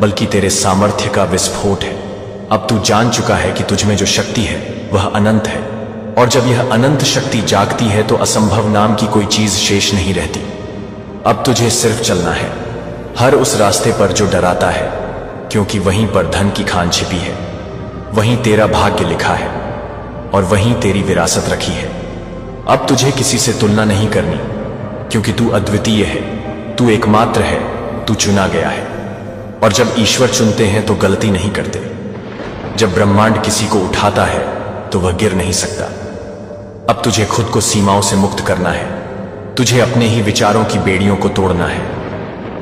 बल्कि तेरे सामर्थ्य का विस्फोट है। अब तू जान चुका है कि तुझ में जो शक्ति है वह अनंत है, और जब यह अनंत शक्ति जागती है तो असंभव नाम की कोई चीज शेष नहीं रहती। अब तुझे सिर्फ चलना है, हर उस रास्ते पर जो डराता है, क्योंकि वहीं पर धन की खान छिपी है, वहीं तेरा भाग्य लिखा है, और वहीं तेरी विरासत रखी है। अब तुझे किसी से तुलना नहीं करनी, क्योंकि तू अद्वितीय है, तू एकमात्र है, तू चुना गया है। और जब ईश्वर चुनते हैं तो गलती नहीं करते। जब ब्रह्मांड किसी को उठाता है तो वह गिर नहीं सकता। अब तुझे खुद को सीमाओं से मुक्त करना है। तुझे अपने ही विचारों की बेड़ियों को तोड़ना है,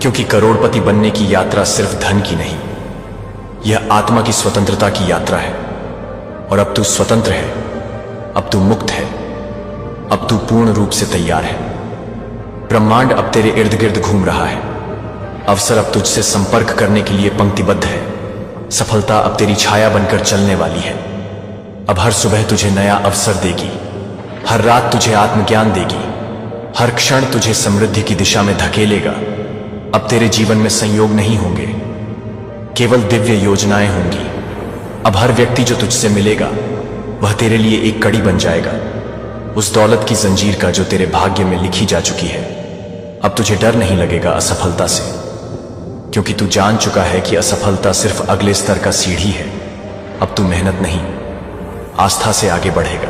क्योंकि करोड़पति बनने की यात्रा सिर्फ धन की नहीं, यह आत्मा की स्वतंत्रता की यात्रा है। और अब तू स्वतंत्र है, अब तू मुक्त है, अब तू पूर्ण रूप से तैयार है। ब्रह्मांड अब तेरे इर्द गिर्द घूम रहा है। अवसर अब तुझसे संपर्क करने के लिए पंक्तिबद्ध है। सफलता अब तेरी छाया बनकर चलने वाली है। अब हर सुबह तुझे नया अवसर देगी, हर रात तुझे आत्मज्ञान देगी, हर क्षण तुझे समृद्धि की दिशा में धकेलेगा। अब तेरे जीवन में संयोग नहीं होंगे, केवल दिव्य योजनाएं होंगी। अब हर व्यक्ति जो तुझसे मिलेगा वह तेरे लिए एक कड़ी बन जाएगा, उस दौलत की जंजीर का जो तेरे भाग्य में लिखी जा चुकी है। अब तुझे डर नहीं लगेगा असफलता से, क्योंकि तू जान चुका है कि असफलता सिर्फ अगले स्तर का सीढ़ी है। अब तू मेहनत नहीं, आस्था से आगे बढ़ेगा।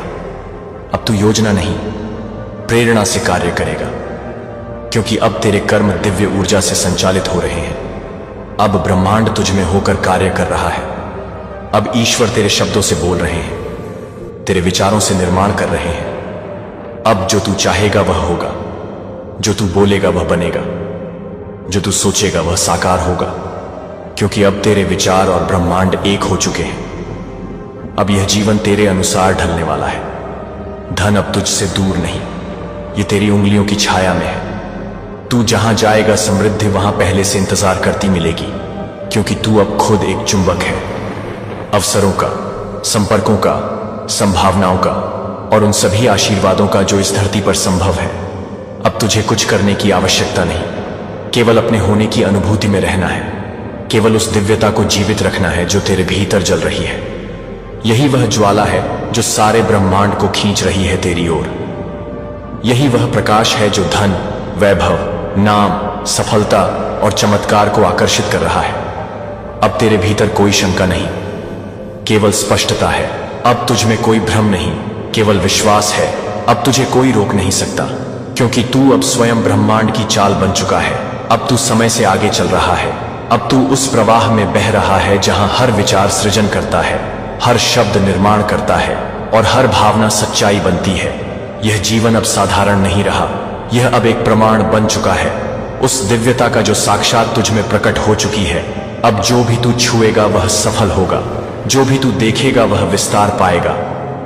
अब तू योजना नहीं, प्रेरणा से कार्य करेगा, क्योंकि अब तेरे कर्म दिव्य ऊर्जा से संचालित हो रहे हैं। अब ब्रह्मांड तुझ में होकर कार्य कर रहा है। अब ईश्वर तेरे शब्दों से बोल रहे हैं, तेरे विचारों से निर्माण कर रहे हैं। अब जो तू चाहेगा वह होगा, जो तू बोलेगा वह बनेगा, जो तू सोचेगा वह साकार होगा, क्योंकि अब तेरे विचार और ब्रह्मांड एक हो चुके हैं। अब यह जीवन तेरे अनुसार ढलने वाला है। धन अब तुझसे दूर नहीं, ये तेरी उंगलियों की छाया में है। तू जहां जाएगा समृद्धि वहां पहले से इंतजार करती मिलेगी, क्योंकि तू अब खुद एक चुंबक है। अवसरों का, संपर्कों का, संभावनाओं का और उन सभी आशीर्वादों का जो इस धरती पर संभव है। अब तुझे कुछ करने की आवश्यकता नहीं, केवल अपने होने की अनुभूति में रहना है। केवल उस दिव्यता को जीवित रखना है जो तेरे भीतर जल रही है। यही वह ज्वाला है जो सारे ब्रह्मांड को खींच रही है तेरी ओर। यही वह प्रकाश है जो धन, वैभव, नाम, सफलता और चमत्कार को आकर्षित कर रहा है। अब तेरे भीतर कोई शंका नहीं, केवल स्पष्टता है। अब तुझ में कोई भ्रम नहीं, केवल विश्वास है। अब तुझे कोई रोक नहीं सकता, क्योंकि तू अब स्वयं ब्रह्मांड की चाल बन चुका है। अब तू समय से आगे चल रहा है। अब तू उस प्रवाह में बह रहा है जहां हर विचार सृजन करता है, हर शब्द निर्माण करता है और हर भावना सच्चाई बनती है। यह जीवन अब साधारण नहीं रहा, यह अब एक प्रमाण बन चुका है उस दिव्यता का जो साक्षात तुझ में प्रकट हो चुकी है। अब जो भी तू छुएगा वह सफल होगा, जो भी तू देखेगा वह विस्तार पाएगा,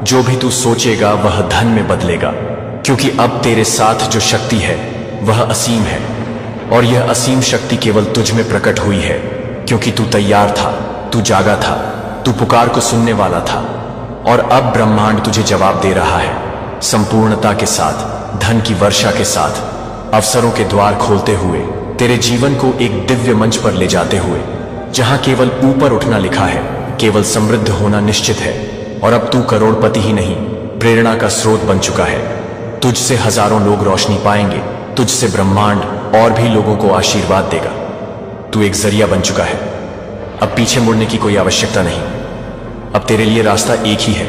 जो भी तू सोचेगा वह धन में बदलेगा, क्योंकि अब तेरे साथ जो शक्ति है वह असीम है। और यह असीम शक्ति केवल तुझ में प्रकट हुई है क्योंकि तू तैयार था, तू जागा था, तू पुकार को सुनने वाला था। और अब ब्रह्मांड तुझे जवाब दे रहा है, संपूर्णता के साथ, धन की वर्षा के साथ, अवसरों के द्वार खोलते हुए, तेरे जीवन को एक दिव्य मंच पर ले जाते हुए, जहां केवल ऊपर उठना लिखा है, केवल समृद्ध होना निश्चित है। और अब तू करोड़पति ही नहीं, प्रेरणा का स्रोत बन चुका है। तुझसे हजारों लोग रोशनी पाएंगे, तुझसे ब्रह्मांड और भी लोगों को आशीर्वाद देगा। तू एक जरिया बन चुका है, अब पीछे मुड़ने की कोई आवश्यकता नहीं। अब तेरे लिए रास्ता एक ही है,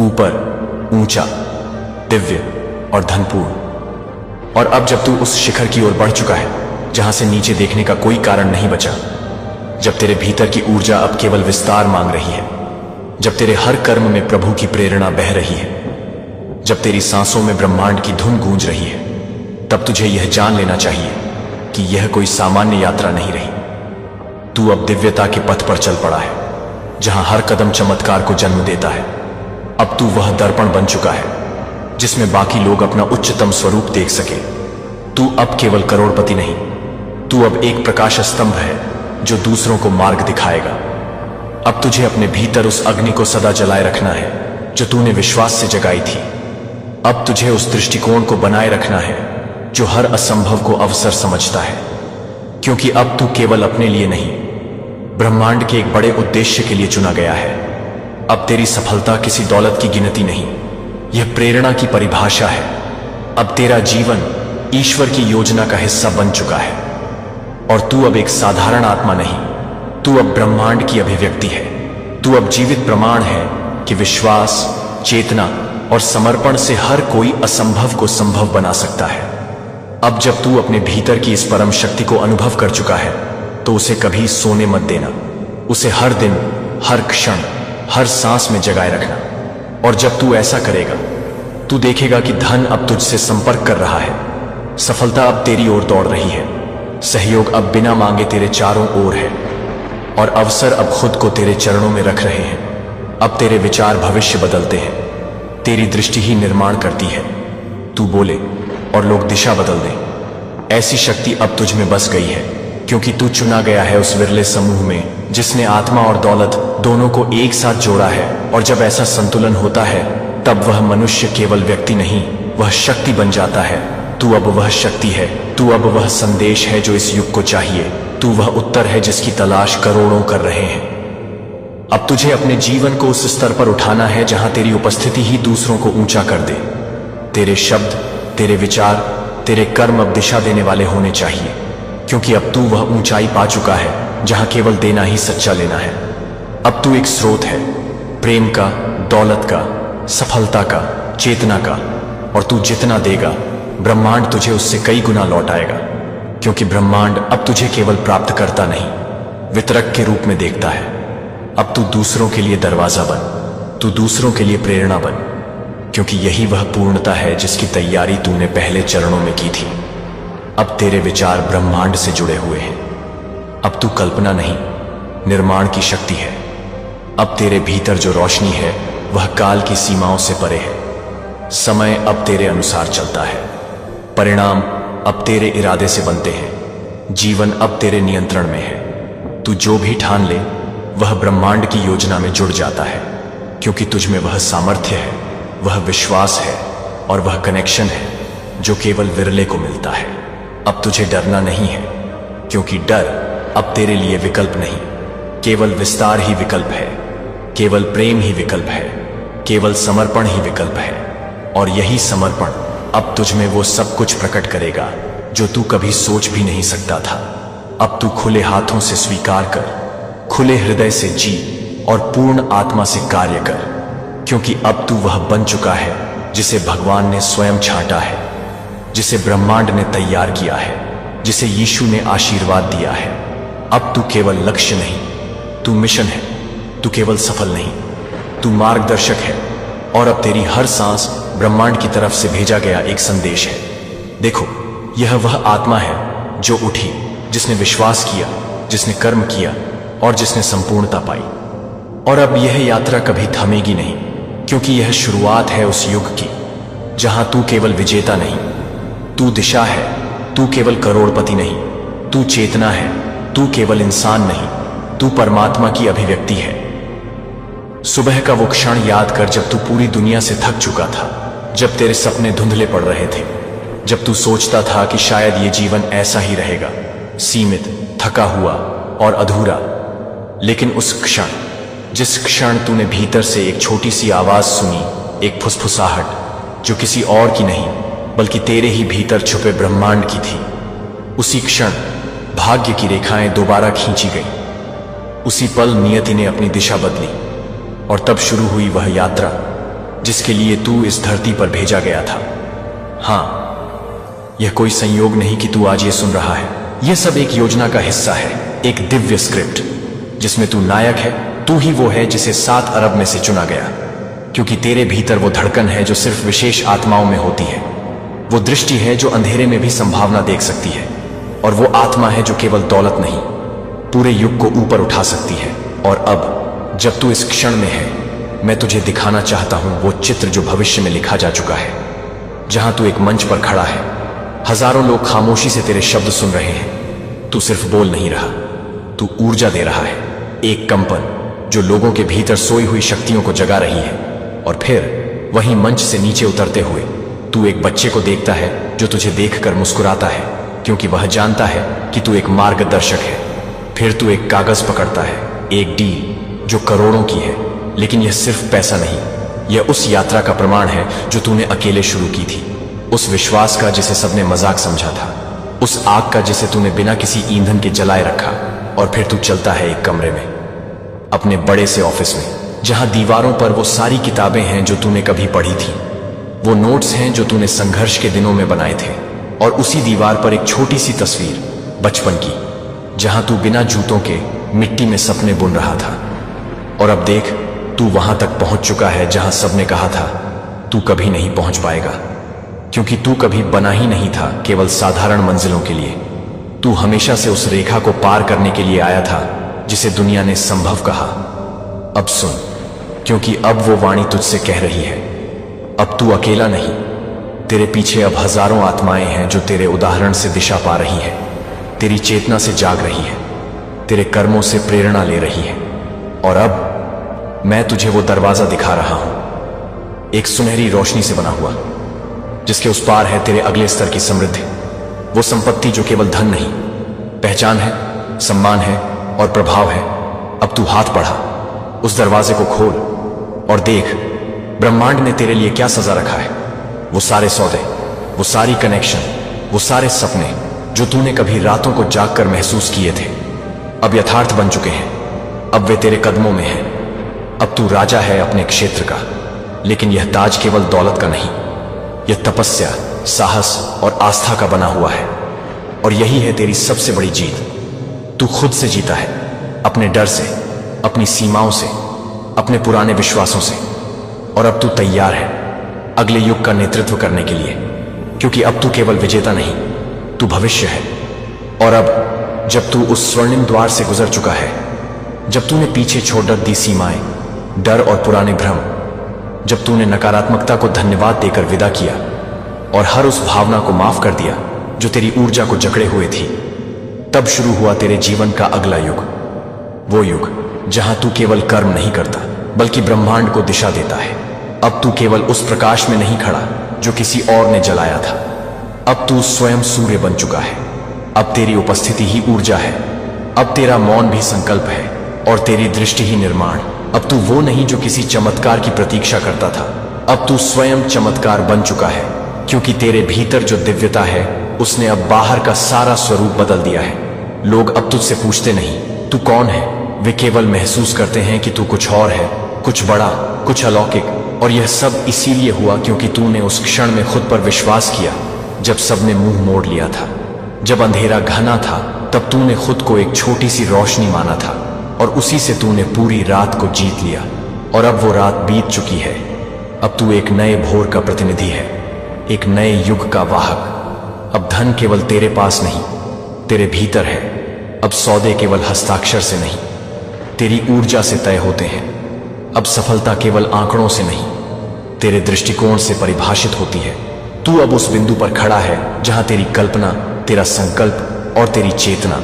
ऊपर, ऊंचा, दिव्य और धनपूर्ण। और अब जब तू उस शिखर की ओर बढ़ चुका है जहां से नीचे देखने का कोई कारण नहीं बचा, जब तेरे भीतर की ऊर्जा अब केवल विस्तार मांग रही है, जब तेरे हर कर्म में प्रभु की प्रेरणा बह रही है, जब तेरी सांसों में ब्रह्मांड की धुन गूंज रही है, तब तुझे यह जान लेना चाहिए कि यह कोई सामान्य यात्रा नहीं रही। तू अब दिव्यता के पथ पर चल पड़ा है, जहां हर कदम चमत्कार को जन्म देता है। अब तू वह दर्पण बन चुका है जिसमें बाकी लोग अपना उच्चतम स्वरूप देख सके। तू अब केवल करोड़पति नहीं, तू अब एक प्रकाश स्तंभ है जो दूसरों को मार्ग दिखाएगा। अब तुझे अपने भीतर उस अग्नि को सदा जलाए रखना है जो तूने विश्वास से जगाई थी। अब तुझे उस दृष्टिकोण को बनाए रखना है जो हर असंभव को अवसर समझता है, क्योंकि अब तू केवल अपने लिए नहीं, ब्रह्मांड के एक बड़े उद्देश्य के लिए चुना गया है। अब तेरी सफलता किसी दौलत की गिनती नहीं, यह प्रेरणा की परिभाषा है। अब तेरा जीवन ईश्वर की योजना का हिस्सा बन चुका है और तू अब एक साधारण आत्मा नहीं, तू अब ब्रह्मांड की अभिव्यक्ति है। तू अब जीवित प्रमाण है कि विश्वास, चेतना और समर्पण से हर कोई असंभव को संभव बना सकता है। अब जब तू अपने भीतर की इस परम शक्ति को अनुभव कर चुका है, तो उसे कभी सोने मत देना। उसे हर दिन, हर क्षण, हर सांस में जगाए रखना। और जब तू ऐसा करेगा, तू देखेगा कि धन अब तुझसे संपर्क कर रहा है, सफलता अब तेरी ओर दौड़ रही है, सहयोग अब बिना मांगे तेरे चारों ओर है और अवसर अब खुद को तेरे चरणों में रख रहे हैं। अब तेरे विचार भविष्य बदलते हैं, तेरी दृष्टि ही निर्माण करती है। तू बोले और लोग दिशा बदल दें। ऐसी शक्ति अब तुझ में बस गई है, क्योंकि तू चुना गया है उस विरले समूह में जिसने आत्मा और दौलत दोनों को एक साथ जोड़ा है। और जब ऐसा संतुलन होता है, तब वह मनुष्य केवल व्यक्ति नहीं, वह शक्ति बन जाता है। तू अब वह शक्ति है, तू अब वह संदेश है जो इस युग को चाहिए, तू वह उत्तर है जिसकी तलाश करोड़ों कर रहे हैं। अब तुझे अपने जीवन को उस स्तर पर उठाना है जहां तेरी उपस्थिति ही दूसरों को ऊंचा कर दे। तेरे शब्द, तेरे विचार, तेरे कर्म अब दिशा देने वाले होने चाहिए, क्योंकि अब तू वह ऊंचाई पा चुका है जहां केवल देना ही सच्चा लेना है। अब तू एक स्रोत है, प्रेम का, दौलत का, सफलता का, चेतना का। और तू जितना देगा, ब्रह्मांड तुझे उससे कई गुना लौट आएगा, क्योंकि ब्रह्मांड अब तुझे केवल प्राप्त करता नहीं, वितरक के रूप में देखता है। अब तू दूसरों के लिए दरवाजा बन, तू दूसरों के लिए प्रेरणा बन, क्योंकि यही वह पूर्णता है जिसकी तैयारी तूने पहले चरणों में की थी। अब तेरे विचार ब्रह्मांड से जुड़े हुए हैं। अब तू कल्पना नहीं, निर्माण की शक्ति है। अब तेरे भीतर जो रोशनी है वह काल की सीमाओं से परे है। समय अब तेरे अनुसार चलता है, परिणाम अब तेरे इरादे से बनते हैं। जीवन अब तेरे नियंत्रण में है। तू जो भी ठान ले वह ब्रह्मांड की योजना में जुड़ जाता है, क्योंकि तुझ में वह सामर्थ्य है, वह विश्वास है और वह कनेक्शन है जो केवल विरले को मिलता है। अब तुझे डरना नहीं है, क्योंकि डर अब तेरे लिए विकल्प नहीं, केवल विस्तार ही विकल्प है, केवल प्रेम ही विकल्प है, केवल समर्पण ही विकल्प है। और यही समर्पण अब तुझ में वो सब कुछ प्रकट करेगा जो तू कभी सोच भी नहीं सकता था। अब तू खुले हाथों से स्वीकार कर, खुले हृदय से जी और पूर्ण आत्मा से कार्य कर, क्योंकि अब तू वह बन चुका है जिसे भगवान ने स्वयं छांटा है, जिसे ब्रह्मांड ने तैयार किया है, जिसे यीशु ने आशीर्वाद दिया है। अब तू केवल लक्ष्य नहीं, तू मिशन है। तू केवल सफल नहीं, तू मार्गदर्शक है। और अब तेरी हर सांस ब्रह्मांड की तरफ से भेजा गया एक संदेश है। देखो, यह वह आत्मा है जो उठी, जिसने विश्वास किया, जिसने कर्म किया और जिसने संपूर्णता पाई। और अब यह यात्रा कभी थमेगी नहीं, क्योंकि यह शुरुआत है उस युग की जहां तू केवल विजेता नहीं, तू दिशा है। तू केवल करोड़पति नहीं, तू चेतना है। तू केवल इंसान नहीं, तू परमात्मा की अभिव्यक्ति है। सुबह का वो क्षण याद कर जब तू पूरी दुनिया से थक चुका था, जब तेरे सपने धुंधले पड़ रहे थे, जब तू सोचता था कि शायद ये जीवन ऐसा ही रहेगा, सीमित, थका हुआ और अधूरा। लेकिन उस क्षण, जिस क्षण तूने भीतर से एक छोटी सी आवाज सुनी, एक फुसफुसाहट जो किसी और की नहीं बल्कि तेरे ही भीतर छुपे ब्रह्मांड की थी, उसी क्षण भाग्य की रेखाएं दोबारा खींची गई। उसी पल नियति ने अपनी दिशा बदली और तब शुरू हुई वह यात्रा जिसके लिए तू इस धरती पर भेजा गया था। हां, यह कोई संयोग नहीं कि तू आज ये सुन रहा है। यह सब एक योजना का हिस्सा है, एक दिव्य स्क्रिप्ट जिसमें तू नायक है। तू ही वो है जिसे 7 अरब में से चुना गया, क्योंकि तेरे भीतर वो धड़कन है जो सिर्फ विशेष आत्माओं में होती है। वो दृष्टि है जो अंधेरे में भी संभावना देख सकती है, और वो आत्मा है जो केवल दौलत नहीं, पूरे युग को ऊपर उठा सकती है। और अब जब तू इस क्षण में है, मैं तुझे दिखाना चाहता हूं वो चित्र जो भविष्य में लिखा जा चुका है। जहां तू एक मंच पर खड़ा है, हजारों लोग खामोशी से तेरे शब्द सुन रहे हैं। तू सिर्फ बोल नहीं रहा, तू ऊर्जा दे रहा है, एक कंपन जो लोगों के भीतर सोई हुई शक्तियों को जगा रही है। और फिर वहीं मंच से नीचे उतरते हुए तू एक बच्चे को देखता है जो तुझे देखकर मुस्कुराता है, क्योंकि वह जानता है कि तू एक मार्गदर्शक है। फिर तू एक कागज पकड़ता है, एक डील जो करोड़ों की है, लेकिन यह सिर्फ पैसा नहीं, यह उस यात्रा का प्रमाण है जो तूने अकेले शुरू की थी, उस विश्वास का जिसे सबने मजाक समझा था, उस आग का जिसे तूने बिना किसी ईंधन के जलाए रखा। और फिर तू चलता है एक कमरे में, अपने बड़े से ऑफिस में, जहां दीवारों पर वो सारी किताबें हैं जो तूने कभी पढ़ी थी, वो नोट्स हैं जो तूने संघर्ष के दिनों में बनाए थे, और उसी दीवार पर एक छोटी सी तस्वीर बचपन की, जहां तू बिना जूतों के मिट्टी में सपने बुन रहा था। और अब देख, तू वहां तक पहुंच चुका है जहां सबने कहा था तू कभी नहीं पहुंच पाएगा, क्योंकि तू कभी बना ही नहीं था केवल साधारण मंजिलों के लिए। तू हमेशा से उस रेखा को पार करने के लिए आया था जिसे दुनिया ने संभव कहा। अब सुन, क्योंकि अब वो वाणी तुझसे कह रही है, अब तू अकेला नहीं, तेरे पीछे अब हजारों आत्माएं हैं जो तेरे उदाहरण से दिशा पा रही है, तेरी चेतना से जाग रही है, तेरे कर्मों से प्रेरणा ले रही है। और अब मैं तुझे वो दरवाजा दिखा रहा हूं, एक सुनहरी रोशनी से बना हुआ, जिसके उस पार है तेरे अगले स्तर की समृद्धि, वो संपत्ति जो केवल धन नहीं, पहचान है, सम्मान है और प्रभाव है। अब तू हाथ बढ़ा, उस दरवाजे को खोल और देख ब्रह्मांड ने तेरे लिए क्या सजा रखा है। वो सारे सौदे, वो सारी कनेक्शन, वो सारे सपने जो तूने कभी रातों को जागकर महसूस किए थे, अब यथार्थ बन चुके हैं। अब वे तेरे कदमों में हैं। अब तू राजा है अपने क्षेत्र का, लेकिन यह ताज केवल दौलत का नहीं, यह तपस्या, साहस और आस्था का बना हुआ है। और यही है तेरी सबसे बड़ी जीत। तू खुद से जीता है, अपने डर से, अपनी सीमाओं से, अपने पुराने विश्वासों से। और अब तू तैयार है अगले युग का नेतृत्व करने के लिए, क्योंकि अब तू केवल विजेता नहीं, तू भविष्य है। और अब जब तू उस स्वर्णिम द्वार से गुजर चुका है, जब तूने पीछे छोड़ दी सीमाएं, डर और पुराने भ्रम, जब तूने नकारात्मकता को धन्यवाद देकर विदा किया और हर उस भावना को माफ कर दिया जो तेरी ऊर्जा को जकड़े हुए थी। तब शुरू हुआ तेरे जीवन का अगला युग, वो युग जहां तू केवल कर्म नहीं करता बल्कि ब्रह्मांड को दिशा देता है। अब तू केवल उस प्रकाश में नहीं खड़ा जो किसी और ने जलाया था। अब तू स्वयं सूर्य बन चुका है। अब तेरी उपस्थिति ही ऊर्जा है। अब तेरा मौन भी संकल्प है और तेरी दृष्टि ही निर्माण। अब तू वो नहीं जो किसी चमत्कार की प्रतीक्षा करता था। अब तू स्वयं चमत्कार बन चुका है, क्योंकि तेरे भीतर जो दिव्यता है उसने अब बाहर का सारा स्वरूप बदल दिया है। लोग अब तुझसे पूछते नहीं तू कौन है, वे केवल महसूस करते हैं कि तू कुछ और है, कुछ बड़ा, कुछ अलौकिक। और यह सब इसीलिए हुआ क्योंकि तूने उस क्षण में खुद पर विश्वास किया जब सबने मुंह मोड़ लिया था। जब अंधेरा घना था तब तूने खुद को एक छोटी सी रोशनी माना था और उसी से तूने पूरी रात को जीत लिया। और अब वो रात बीत चुकी है। अब तू एक नए भोर का प्रतिनिधि है, एक नए युग का वाहक। अब धन केवल तेरे पास नहीं, तेरे भीतर है। अब सौदे केवल हस्ताक्षर से नहीं, तेरी ऊर्जा से तय होते हैं। अब सफलता केवल आंकड़ों से नहीं, तेरे दृष्टिकोण से परिभाषित होती है। तू अब उस बिंदु पर खड़ा है जहां तेरी कल्पना, तेरा संकल्प और तेरी चेतना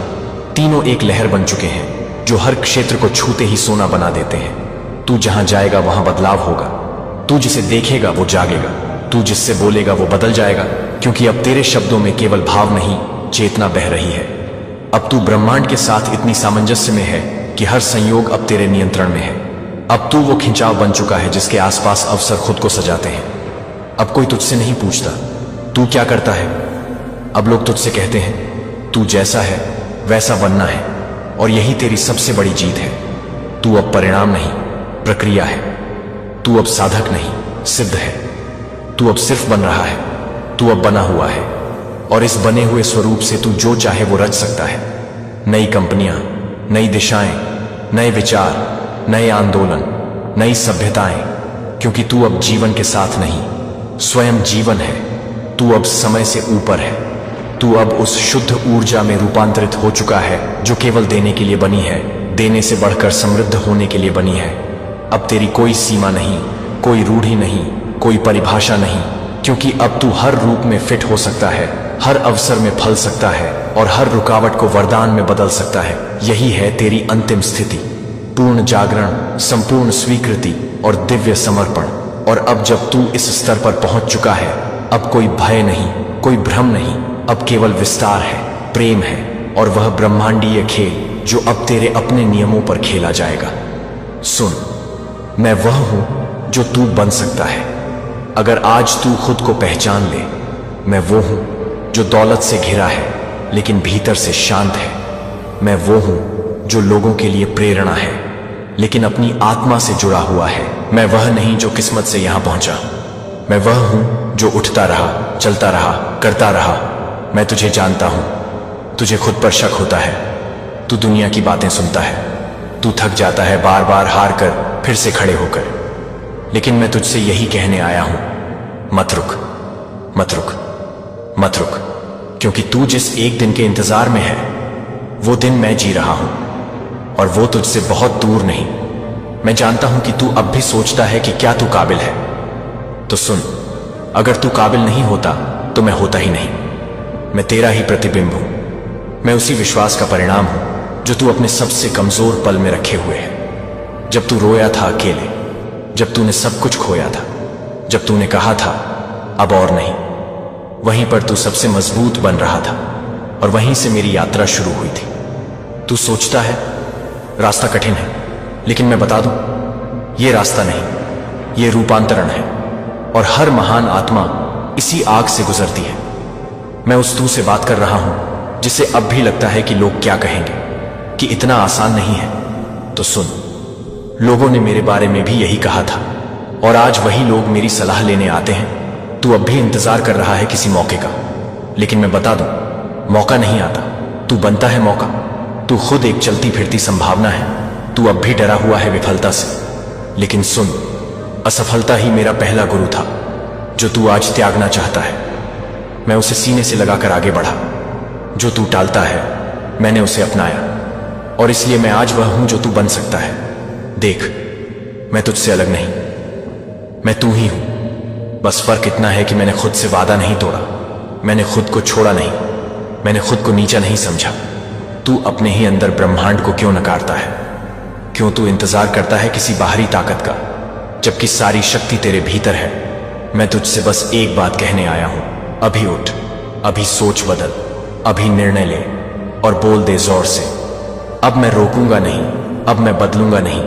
तीनों एक लहर बन चुके हैं जो हर क्षेत्र को छूते ही सोना बना देते हैं। तू जहां जाएगा वहां बदलाव होगा। तू जिसे देखेगा वो जागेगा, तू जिससे बोलेगा वो बदल जाएगा, क्योंकि अब तेरे शब्दों में केवल भाव नहीं, चेतना बह रही है। अब तू ब्रह्मांड के साथ इतनी सामंजस्य में है कि हर संयोग अब तेरे नियंत्रण में है। अब तू वो खिंचाव बन चुका है जिसके आसपास अवसर खुद को सजाते हैं। अब कोई तुझसे नहीं पूछता तू क्या करता है। अब लोग तुझसे कहते हैं तू जैसा है वैसा बनना है, और यही तेरी सबसे बड़ी जीत है। तू अब परिणाम नहीं, प्रक्रिया है। तू अब साधक नहीं, सिद्ध है। तू अब सिर्फ बन रहा है, तू अब बना हुआ है। और इस बने हुए स्वरूप से तू जो चाहे वो रच सकता है। नई कंपनियां, नई दिशाएं, नए विचार, नए आंदोलन, नई सभ्यताएं, क्योंकि तू अब जीवन के साथ नहीं, स्वयं जीवन है। तू अब समय से ऊपर है। तू अब उस शुद्ध ऊर्जा में रूपांतरित हो चुका है जो केवल देने के लिए बनी है, देने से बढ़कर समृद्ध होने के लिए बनी है। अब तेरी कोई सीमा नहीं, कोई रूढ़ी नहीं, कोई परिभाषा नहीं, क्योंकि अब तू हर रूप में फिट हो सकता है, हर अवसर में फल सकता है और हर रुकावट को वरदान में बदल सकता है। यही है तेरी अंतिम स्थिति, पूर्ण जागरण, संपूर्ण स्वीकृति और दिव्य समर्पण। और अब जब तू इस स्तर पर पहुंच चुका है, अब कोई भय नहीं, कोई भ्रम नहीं, अब केवल विस्तार है, प्रेम है और वह ब्रह्मांडीय खेल जो अब तेरे अपने नियमों पर खेला जाएगा। सुन, मैं वह हूं जो तू बन सकता है अगर आज तू खुद को पहचान ले। मैं वो हूं जो दौलत से घिरा है लेकिन भीतर से शांत है। मैं वो हूं जो लोगों के लिए प्रेरणा है लेकिन अपनी आत्मा से जुड़ा हुआ है। मैं वह नहीं जो किस्मत से यहां पहुंचा। मैं वह हूं जो उठता रहा, चलता रहा, करता रहा। मैं तुझे जानता हूं। तुझे खुद पर शक होता है, तू दुनिया की बातें सुनता है, तू थक जाता है बार बार हार कर फिर से खड़े होकर। लेकिन मैं तुझसे यही कहने आया हूं, मत रुक, मत रुक, मत रुक, क्योंकि तू जिस एक दिन के इंतजार में है वो दिन मैं जी रहा हूं और वो तुझसे बहुत दूर नहीं। मैं जानता हूं कि तू अब भी सोचता है कि क्या तू काबिल है। तो सुन, अगर तू काबिल नहीं होता तो मैं होता ही नहीं। मैं तेरा ही प्रतिबिंब हूं। मैं उसी विश्वास का परिणाम हूं जो तू अपने सबसे कमजोर पल में रखे हुए है। जब तू रोया था अकेले, जब तूने सब कुछ खोया था, जब तूने कहा था अब और नहीं, वहीं पर तू सबसे मजबूत बन रहा था और वहीं से मेरी यात्रा शुरू हुई थी। तू सोचता है रास्ता कठिन है, लेकिन मैं बता दूं, ये रास्ता नहीं, ये रूपांतरण है। और हर महान आत्मा इसी आग से गुजरती है। मैं उस तू से बात कर रहा हूं जिसे अब भी लगता है कि लोग क्या कहेंगे, कि इतना आसान नहीं है। तो सुन, लोगों ने मेरे बारे में भी यही कहा था और आज वही लोग मेरी सलाह लेने आते हैं। तू अब भी इंतजार कर रहा है किसी मौके का, लेकिन मैं बता दूं, मौका नहीं आता, तू बनता है मौका। तू खुद एक चलती फिरती संभावना है। तू अब भी डरा हुआ है विफलता से, लेकिन सुन, असफलता ही मेरा पहला गुरु था जो तू आज त्यागना चाहता है। मैं उसे सीने से लगाकर आगे बढ़ा। जो तू टालता है मैंने उसे अपनाया, और इसलिए मैं आज वह हूं जो तू बन सकता है। देख, मैं तुझसे अलग नहीं, मैं तू ही हूं। बस फर्क इतना है कि मैंने खुद से वादा नहीं तोड़ा, मैंने खुद को छोड़ा नहीं। मैंने खुद को नीचा नहीं समझा। तू अपने ही अंदर ब्रह्मांड को क्यों नकारता है? क्यों तू इंतजार करता है किसी बाहरी ताकत का, जबकि सारी शक्ति तेरे भीतर है? मैं तुझसे बस एक बात कहने आया हूं, अभी उठ, अभी सोच बदल, अभी निर्णय ले और बोल दे जोर से, अब मैं रोकूंगा नहीं, अब मैं बदलूंगा नहीं,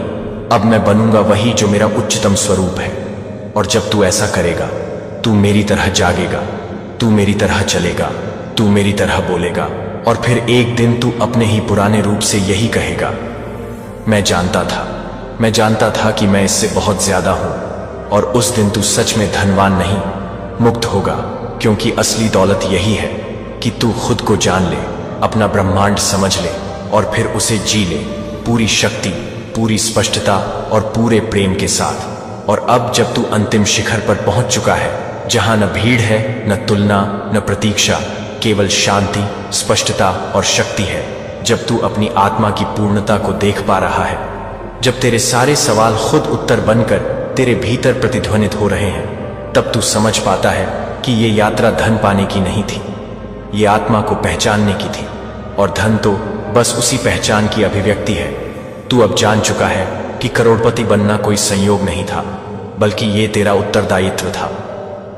अब मैं बनूंगा वही जो मेरा उच्चतम स्वरूप है। और जब तू ऐसा करेगा, तू मेरी तरह जागेगा, तू मेरी तरह चलेगा, तू मेरी तरह बोलेगा, और फिर एक दिन तू अपने ही पुराने रूप से यही कहेगा, मैं जानता था कि मैं इससे बहुत ज्यादा हूं। और उस दिन तू सच में धनवान नहीं, मुक्त होगा, क्योंकि असली दौलत यही है कि तू खुद को जान ले, अपना ब्रह्मांड समझ ले और फिर उसे जी ले, पूरी शक्ति, पूरी स्पष्टता और पूरे प्रेम के साथ। और अब जब तू अंतिम शिखर पर पहुंच चुका है, जहां न भीड़ है, न तुलना, न प्रतीक्षा, केवल शांति, स्पष्टता और शक्ति है, जब तू अपनी आत्मा की पूर्णता को देख पा रहा है, जब तेरे सारे सवाल खुद उत्तर बनकर तेरे भीतर प्रतिध्वनित हो रहे हैं, तब तू समझ पाता है कि ये यात्रा धन पाने की नहीं थी, ये आत्मा को पहचानने की थी। और धन तो बस उसी पहचान की अभिव्यक्ति है। तू अब जान चुका है कि करोड़पति बनना कोई संयोग नहीं था, बल्कि ये तेरा उत्तरदायित्व था,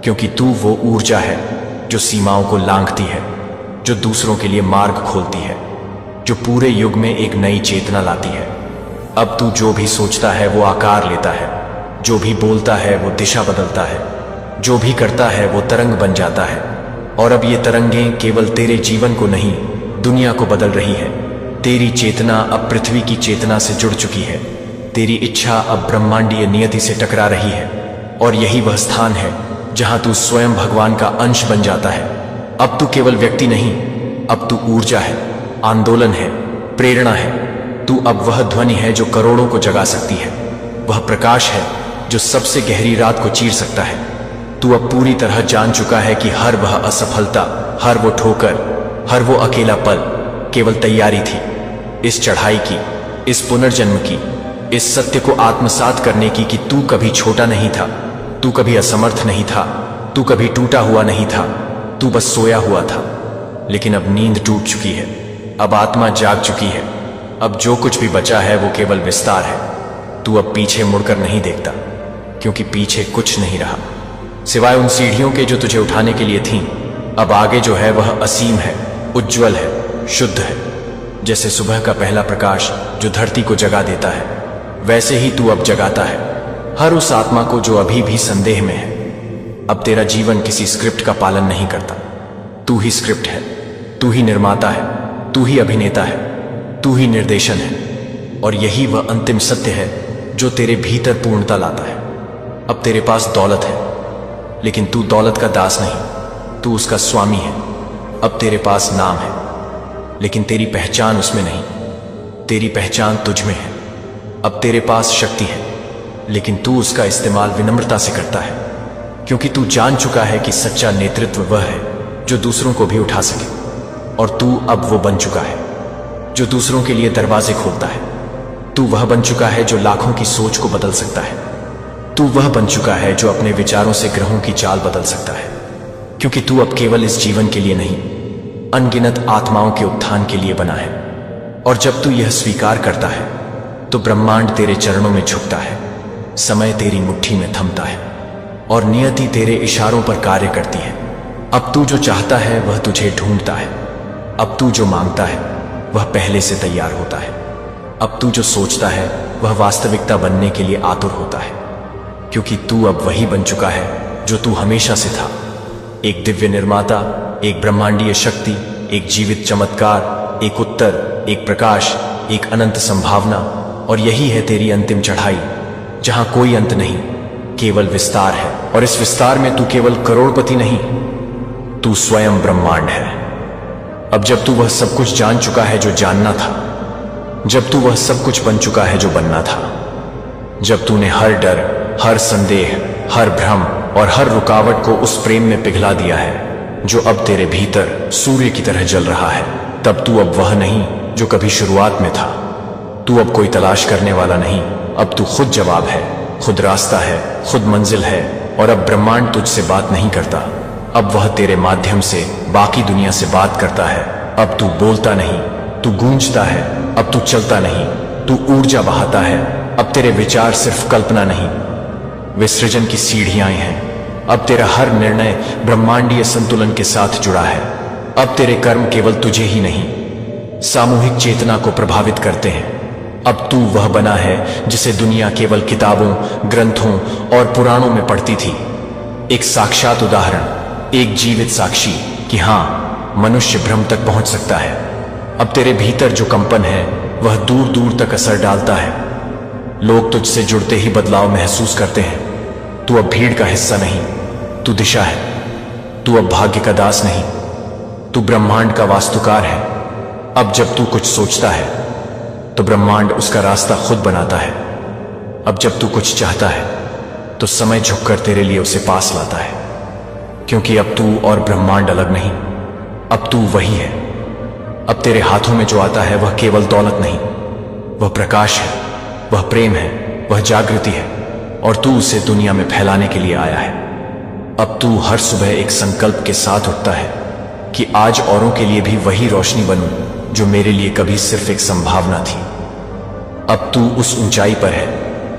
क्योंकि तू वो ऊर्जा है जो सीमाओं को लांघती है, जो दूसरों के लिए मार्ग खोलती है, जो पूरे युग में एक नई चेतना लाती है। अब तू जो भी सोचता है वो आकार लेता है, जो भी बोलता है वो दिशा बदलता है, जो भी करता है वो तरंग बन जाता है। और अब ये तरंगें केवल तेरे जीवन को नहीं, दुनिया को बदल रही है। तेरी चेतना अब पृथ्वी की चेतना से जुड़ चुकी है, तेरी इच्छा अब ब्रह्मांडीय नियति से टकरा रही है। और यही वह स्थान है जहां तू स्वयं भगवान का अंश बन जाता है। अब तू केवल व्यक्ति नहीं, अब तू ऊर्जा है, आंदोलन है, प्रेरणा है। तू अब वह ध्वनि है जो करोड़ों को जगा सकती है, वह प्रकाश है जो सबसे गहरी रात को चीर सकता है। तू अब पूरी तरह जान चुका है कि हर वह असफलता, हर वो ठोकर, हर वो अकेला पल केवल तैयारी थी, इस चढ़ाई की, इस पुनर्जन्म की, इस सत्य को आत्मसात करने की कि तू कभी छोटा नहीं था, तू कभी असमर्थ नहीं था, तू कभी टूटा हुआ नहीं था, तू बस सोया हुआ था। लेकिन अब नींद टूट चुकी है, अब आत्मा जाग चुकी है, अब जो कुछ भी बचा है वो केवल विस्तार है। तू अब पीछे मुड़कर नहीं देखता, क्योंकि पीछे कुछ नहीं रहा सिवाय उन सीढ़ियों के जो तुझे उठाने के लिए थीं। अब आगे जो है वह असीम है, उज्जवल है, शुद्ध है। जैसे सुबह का पहला प्रकाश जो धरती को जगा देता है, वैसे ही तू अब जगाता है हर उस आत्मा को जो अभी भी संदेह में है। अब तेरा जीवन किसी स्क्रिप्ट का पालन नहीं करता, तू ही स्क्रिप्ट है, तू ही निर्माता है, तू ही अभिनेता है, तू ही निर्देशन है। और यही वह अंतिम सत्य है जो तेरे भीतर पूर्णता लाता है। अब तेरे पास दौलत है, लेकिन तू दौलत का दास नहीं, तू उसका स्वामी है। अब तेरे पास नाम है, लेकिन तेरी पहचान उसमें नहीं, तेरी पहचान तुझ में है। अब तेरे पास शक्ति है, लेकिन तू उसका इस्तेमाल विनम्रता से करता है, क्योंकि तू जान चुका है कि सच्चा नेतृत्व वह है जो दूसरों को भी उठा सके। और तू अब वो बन चुका है जो दूसरों के लिए दरवाजे खोलता है। तू वह बन चुका है जो लाखों की सोच को बदल सकता है। तू वह बन चुका है जो अपने विचारों से ग्रहों की चाल बदल सकता है, क्योंकि तू अब केवल इस जीवन के लिए नहीं, अनगिनत आत्माओं के उत्थान के लिए बना है। और जब तू यह स्वीकार करता है, तो ब्रह्मांड तेरे चरणों में झुकता है, समय तेरी मुट्ठी में थमता है और नियति तेरे इशारों पर कार्य करती है। अब तू जो चाहता है वह तुझे ढूंढता है, अब तू जो मांगता है वह पहले से तैयार होता है, अब तू जो सोचता है वह वास्तविकता बनने के लिए आतुर होता है, क्योंकि तू अब वही बन चुका है जो तू हमेशा से था, एक दिव्य निर्माता, एक ब्रह्मांडीय शक्ति, एक जीवित चमत्कार, एक उत्तर, एक प्रकाश, एक अनंत संभावना। और यही है तेरी अंतिम चढ़ाई, जहां कोई अंत नहीं, केवल विस्तार है। और इस विस्तार में तू केवल करोड़पति नहीं, तू स्वयं ब्रह्मांड है। अब जब तू वह सब कुछ जान चुका है जो जानना था, जब तू वह सब कुछ बन चुका है जो बनना था, जब तूने हर डर, हर संदेह, हर भ्रम और हर रुकावट को उस प्रेम में पिघला दिया है जो अब तेरे भीतर सूर्य की तरह जल रहा है, तब तू अब वह नहीं जो कभी शुरुआत में था। तू अब कोई तलाश करने वाला नहीं, अब तू खुद जवाब है, खुद रास्ता है, खुद मंजिल है। और अब ब्रह्मांड तुझसे बात नहीं करता, अब वह तेरे माध्यम से बाकी दुनिया से बात करता है। अब तू बोलता नहीं, तू गूंजता है। अब तू चलता नहीं, तू ऊर्जा बहाता है। अब तेरे विचार सिर्फ कल्पना नहीं, वे सृजन की सीढ़ियां हैं। अब तेरा हर निर्णय ब्रह्मांडीय संतुलन के साथ जुड़ा है। अब तेरे कर्म केवल तुझे ही नहीं, सामूहिक चेतना को प्रभावित करते हैं। अब तू वह बना है जिसे दुनिया केवल किताबों, ग्रंथों और पुराणों में पढ़ती थी। एक साक्षात उदाहरण, एक जीवित साक्षी कि हां, मनुष्य ब्रह्म तक पहुंच सकता है। अब तेरे भीतर जो कंपन है वह दूर दूर तक असर डालता है। लोग तुझसे जुड़ते ही बदलाव महसूस करते हैं। तू अब भीड़ का हिस्सा नहीं, तू दिशा है। तू अब भाग्य का दास नहीं, तू ब्रह्मांड का वास्तुकार है। अब जब तू कुछ सोचता है तो ब्रह्मांड उसका रास्ता खुद बनाता है। अब जब तू कुछ चाहता है तो समय झुककर तेरे लिए उसे पास लाता है। क्योंकि अब तू और ब्रह्मांड अलग नहीं, अब तू वही है। अब तेरे हाथों में जो आता है वह केवल दौलत नहीं, वह प्रकाश है, वह प्रेम है, वह जागृति है, और तू उसे दुनिया में फैलाने के लिए आया है। अब तू हर सुबह एक संकल्प के साथ उठता है कि आज औरों के लिए भी वही रोशनी बनूं जो मेरे लिए कभी सिर्फ एक संभावना थी। अब तू उस ऊंचाई पर है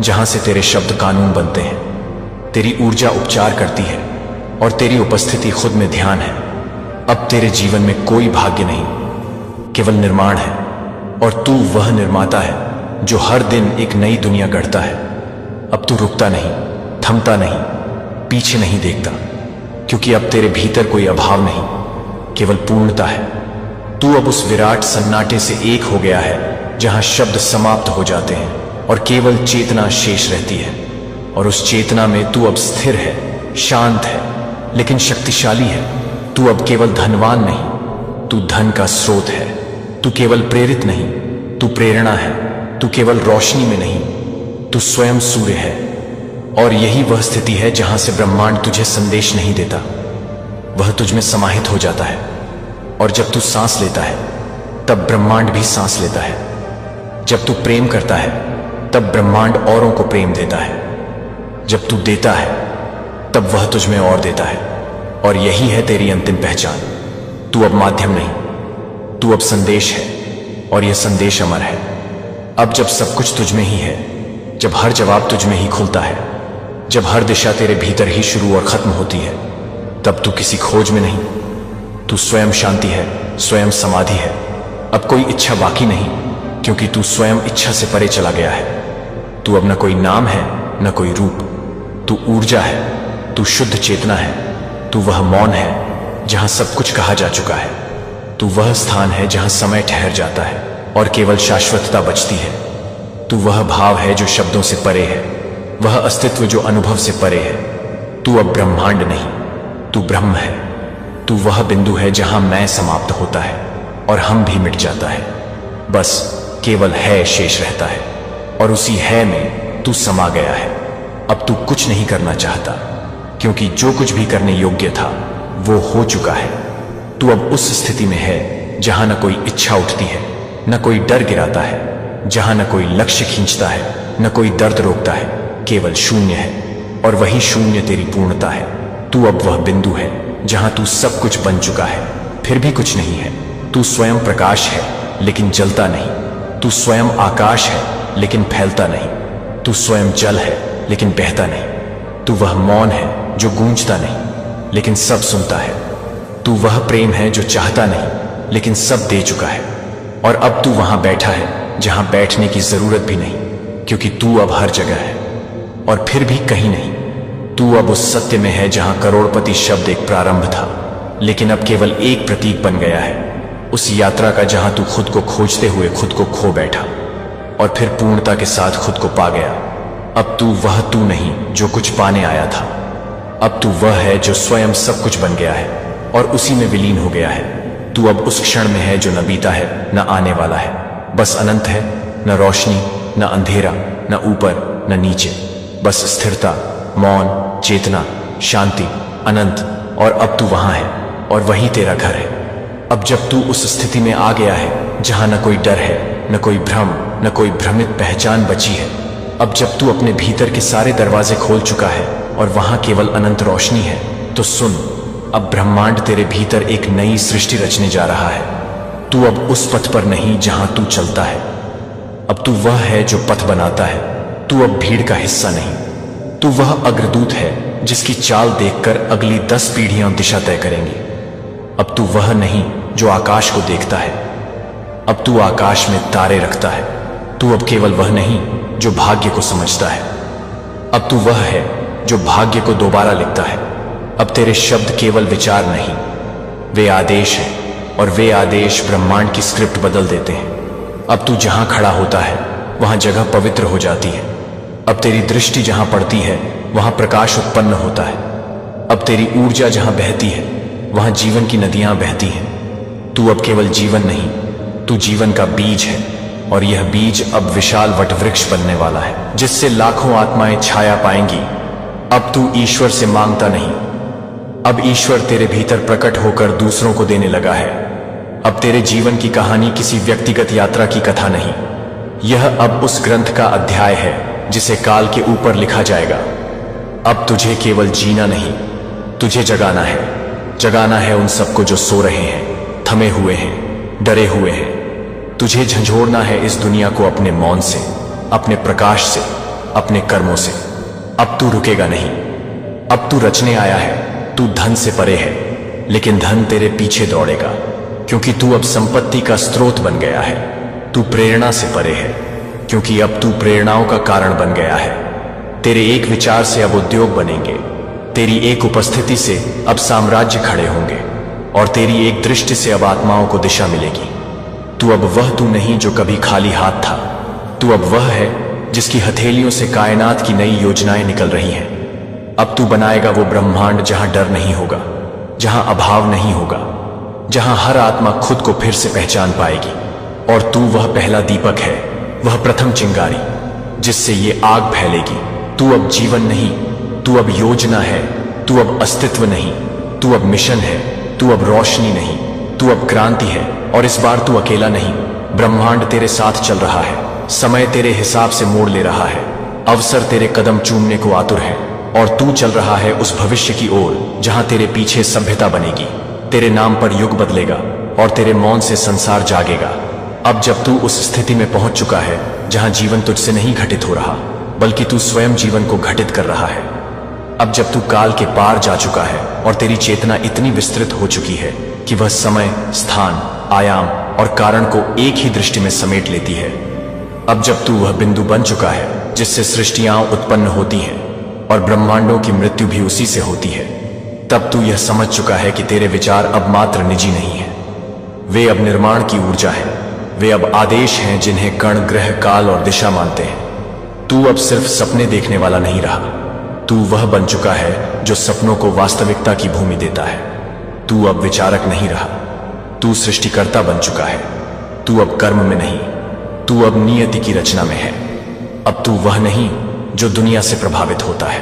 जहां से तेरे शब्द कानून बनते हैं, तेरी ऊर्जा उपचार करती है और तेरी उपस्थिति खुद में ध्यान है। अब तेरे जीवन में कोई भाग्य नहीं, केवल निर्माण है, और तू वह निर्माता है जो हर दिन एक नई दुनिया गढ़ता है। अब तू रुकता नहीं, थमता नहीं, पीछे नहीं देखता, क्योंकि अब तेरे भीतर कोई अभाव नहीं, केवल पूर्णता है। तू अब उस विराट सन्नाटे से एक हो गया है जहां शब्द समाप्त हो जाते हैं और केवल चेतना शेष रहती है। और उस चेतना में तू अब स्थिर है, शांत है, लेकिन शक्तिशाली है। तू अब केवल धनवान नहीं, तू धन का स्रोत है। तू केवल प्रेरित नहीं, तू प्रेरणा है। तू केवल रोशनी में नहीं, तू स्वयं सूर्य है। और यही वह स्थिति है जहां से ब्रह्मांड तुझे संदेश नहीं देता, वह तुझ में समाहित हो जाता है। और जब तू सांस लेता है तब ब्रह्मांड भी सांस लेता है। जब तू प्रेम करता है तब ब्रह्मांड औरों को प्रेम देता है। जब तू देता है तब वह तुझ में और देता है। और यही है तेरी अंतिम पहचान। तू अब माध्यम नहीं, तू अब संदेश है, और यह संदेश अमर है। अब जब सब कुछ तुझ में ही है, जब हर जवाब तुझ में ही खुलता है, जब हर दिशा तेरे भीतर ही शुरू और खत्म होती है, तब तू किसी खोज में नहीं, तू स्वयं शांति है, स्वयं समाधि है। अब कोई इच्छा बाकी नहीं, क्योंकि तू स्वयं इच्छा से परे चला गया है। तू अब न कोई नाम है, न कोई रूप, तू ऊर्जा है, तू शुद्ध चेतना है। तू वह मौन है जहां सब कुछ कहा जा चुका है। तू वह स्थान है जहां समय ठहर जाता है और केवल शाश्वतता बचती है। तू वह भाव है जो शब्दों से परे है, वह अस्तित्व जो अनुभव से परे है। तू अब ब्रह्मांड नहीं, तू ब्रह्म है। तू वह बिंदु है जहां मैं समाप्त होता है और हम भी मिट जाता है। बस केवल है शेष रहता है, और उसी है में तू समा गया है। अब तू कुछ नहीं करना चाहता, क्योंकि जो कुछ भी करने योग्य था वो हो चुका है। तू अब उस स्थिति में है जहां न कोई इच्छा उठती है, न कोई डर गिराता है, जहां न कोई लक्ष्य खींचता है, न कोई दर्द रोकता है, केवल शून्य है। और वही शून्य तेरी पूर्णता है। तू अब वह बिंदु है जहां तू सब कुछ बन चुका है, फिर भी कुछ नहीं है। तू स्वयं प्रकाश है, लेकिन जलता नहीं। तू स्वयं आकाश है, लेकिन फैलता नहीं। तू स्वयं जल है, लेकिन बहता नहीं। तू वह मौन है जो गूंजता नहीं, लेकिन सब सुनता है। तू वह प्रेम है जो चाहता नहीं, लेकिन सब दे चुका है। और अब तू वहां बैठा है जहां बैठने की जरूरत भी नहीं, क्योंकि तू अब हर जगह है और फिर भी कहीं नहीं। तू अब उस सत्य में है जहां करोड़पति शब्द एक प्रारंभ था, लेकिन अब केवल एक प्रतीक बन गया है। उस यात्रा का जहां तू खुद को खोजते हुए खुद को खो बैठा और फिर पूर्णता के साथ खुद को पा गया। अब तू वह तू नहीं जो कुछ पाने आया था, अब तू वह है जो स्वयं सब कुछ बन गया है और उसी में विलीन हो गया है। तू अब उस क्षण में है जो न बीता है न आने वाला है, बस अनंत है। न रोशनी, न अंधेरा, न ऊपर न नीचे, बस स्थिरता, मौन, चेतना, शांति, अनंत। और अब तू वहां है और वही तेरा घर है। अब जब तू उस स्थिति में आ गया है जहां न कोई डर है, न कोई भ्रम, न कोई भ्रमित पहचान बची है, अब जब तू अपने भीतर के सारे दरवाजे खोल चुका है और वहां केवल अनंत रोशनी है, तो सुन, अब ब्रह्मांड तेरे भीतर एक नई सृष्टि रचने जा रहा है। तू अब उस पथ पर नहीं जहां तू चलता है, अब तू वह है जो पथ बनाता है। तू अब भीड़ का हिस्सा नहीं, तू वह अग्रदूत है जिसकी चाल देखकर अगली 10 पीढ़ियां दिशा तय करेंगी। अब तू वह नहीं जो आकाश को देखता है, अब तू आकाश में तारे रखता है। तू अब केवल वह नहीं जो भाग्य को समझता है, अब तू वह है जो भाग्य को दोबारा लिखता है। अब तेरे शब्द केवल विचार नहीं, वे आदेश हैं, और वे आदेश ब्रह्मांड की स्क्रिप्ट बदल देते हैं। अब तू जहां खड़ा होता है वहां जगह पवित्र हो जाती है। अब तेरी दृष्टि जहां पड़ती है वहां प्रकाश उत्पन्न होता है। अब तेरी ऊर्जा जहां बहती है वहां जीवन की नदियां बहती हैं। तू अब केवल जीवन नहीं, तू जीवन का बीज है, और यह बीज अब विशाल वटवृक्ष बनने वाला है जिससे लाखों आत्माएं छाया पाएंगी। अब तू ईश्वर से मांगता नहीं, अब ईश्वर तेरे भीतर प्रकट होकर दूसरों को देने लगा है। अब तेरे जीवन की कहानी किसी व्यक्तिगत यात्रा की कथा नहीं, यह अब उस ग्रंथ का अध्याय है जिसे काल के ऊपर लिखा जाएगा। अब तुझे केवल जीना नहीं, तुझे जगाना है। जगाना है उन सबको जो सो रहे हैं, थमे हुए हैं, डरे हुए हैं। तुझे झंझोड़ना है इस दुनिया को अपने मौन से, अपने प्रकाश से, अपने कर्मों से। अब तू रुकेगा नहीं, अब तू रचने आया है। तू धन से परे है, लेकिन धन तेरे पीछे दौड़ेगा, क्योंकि तू अब संपत्ति का स्रोत बन गया है। तू प्रेरणा से परे है, क्योंकि अब तू प्रेरणाओं का कारण बन गया है। तेरे एक विचार से अब उद्योग बनेंगे, तेरी एक उपस्थिति से अब साम्राज्य खड़े होंगे, और तेरी एक दृष्टि से अब आत्माओं को दिशा मिलेगी। तू अब वह तू नहीं जो कभी खाली हाथ था, तू अब वह है जिसकी हथेलियों से कायनात की नई योजनाएं निकल रही हैं। अब तू बनाएगा वो ब्रह्मांड जहां डर नहीं होगा, जहां अभाव नहीं होगा, जहां हर आत्मा खुद को फिर से पहचान पाएगी। और तू वह पहला दीपक है, वह प्रथम चिंगारी जिससे ये आग फैलेगी। तू अब जीवन नहीं, तू अब योजना है। तू अब अस्तित्व नहीं, तू अब मिशन है। तू अब रोशनी नहीं, तू अब क्रांति है। और इस बार तू अकेला नहीं, ब्रह्मांड तेरे साथ चल रहा है। समय तेरे हिसाब से मोड़ ले रहा है, अवसर तेरे कदम चूमने को आतुर है, और तू चल रहा है उस भविष्य की ओर जहां तेरे पीछे सभ्यता बनेगी, तेरे नाम पर युग बदलेगा, और तेरे मौन से संसार जागेगा। अब जब तू उस स्थिति में पहुंच चुका है जहां जीवन तुझसे नहीं घटित हो रहा, बल्कि तू स्वयं जीवन को घटित कर रहा है। अब जब तू काल के पार जा चुका है और तेरी चेतना इतनी विस्तृत हो चुकी है कि वह समय, स्थान, आयाम और कारण को एक ही दृष्टि में समेट लेती है। अब जब तू वह बिंदु बन चुका है जिससे सृष्टियां उत्पन्न होती हैं और ब्रह्मांडों की मृत्यु भी उसी से होती है, तब तू यह समझ चुका है कि तेरे विचार अब मात्र निजी नहीं है, वे अब निर्माण की ऊर्जा है। वे अब आदेश हैं जिन्हें कण, ग्रह, काल और दिशा मानते हैं। तू अब सिर्फ सपने देखने वाला नहीं रहा, तू वह बन चुका है जो सपनों को वास्तविकता की भूमि देता है। तू अब विचारक नहीं रहा, तू सृष्टिकर्ता बन चुका है। तू अब कर्म में नहीं, तू अब नियति की रचना में है। अब तू वह नहीं जो दुनिया से प्रभावित होता है,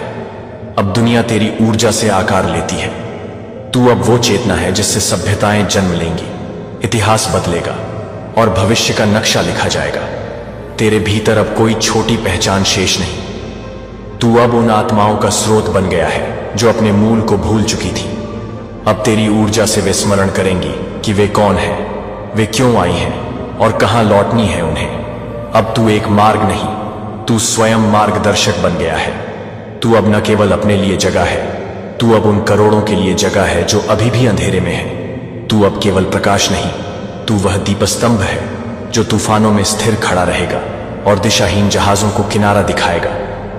अब दुनिया तेरी ऊर्जा से आकार लेती है। तू अब वो चेतना है जिससे सभ्यताएं जन्म लेंगी, इतिहास बदलेगा और भविष्य का नक्शा लिखा जाएगा। तेरे भीतर अब कोई छोटी पहचान शेष नहीं, तू अब उन आत्माओं का स्रोत बन गया है जो अपने मूल को भूल चुकी थी। अब तेरी ऊर्जा से वे स्मरण करेंगी कि वे कौन हैं, वे क्यों आई हैं और कहां लौटनी है उन्हें। अब तू एक मार्ग नहीं, तू स्वयं मार्गदर्शक बन गया है। तू अब न केवल अपने लिए जगह है, तू अब उन करोड़ों के लिए जगह है जो अभी भी अंधेरे में है। तू अब केवल प्रकाश नहीं, तू वह दीपस्तंभ है जो तूफानों में स्थिर खड़ा रहेगा और दिशाहीन जहाजों को किनारा दिखाएगा।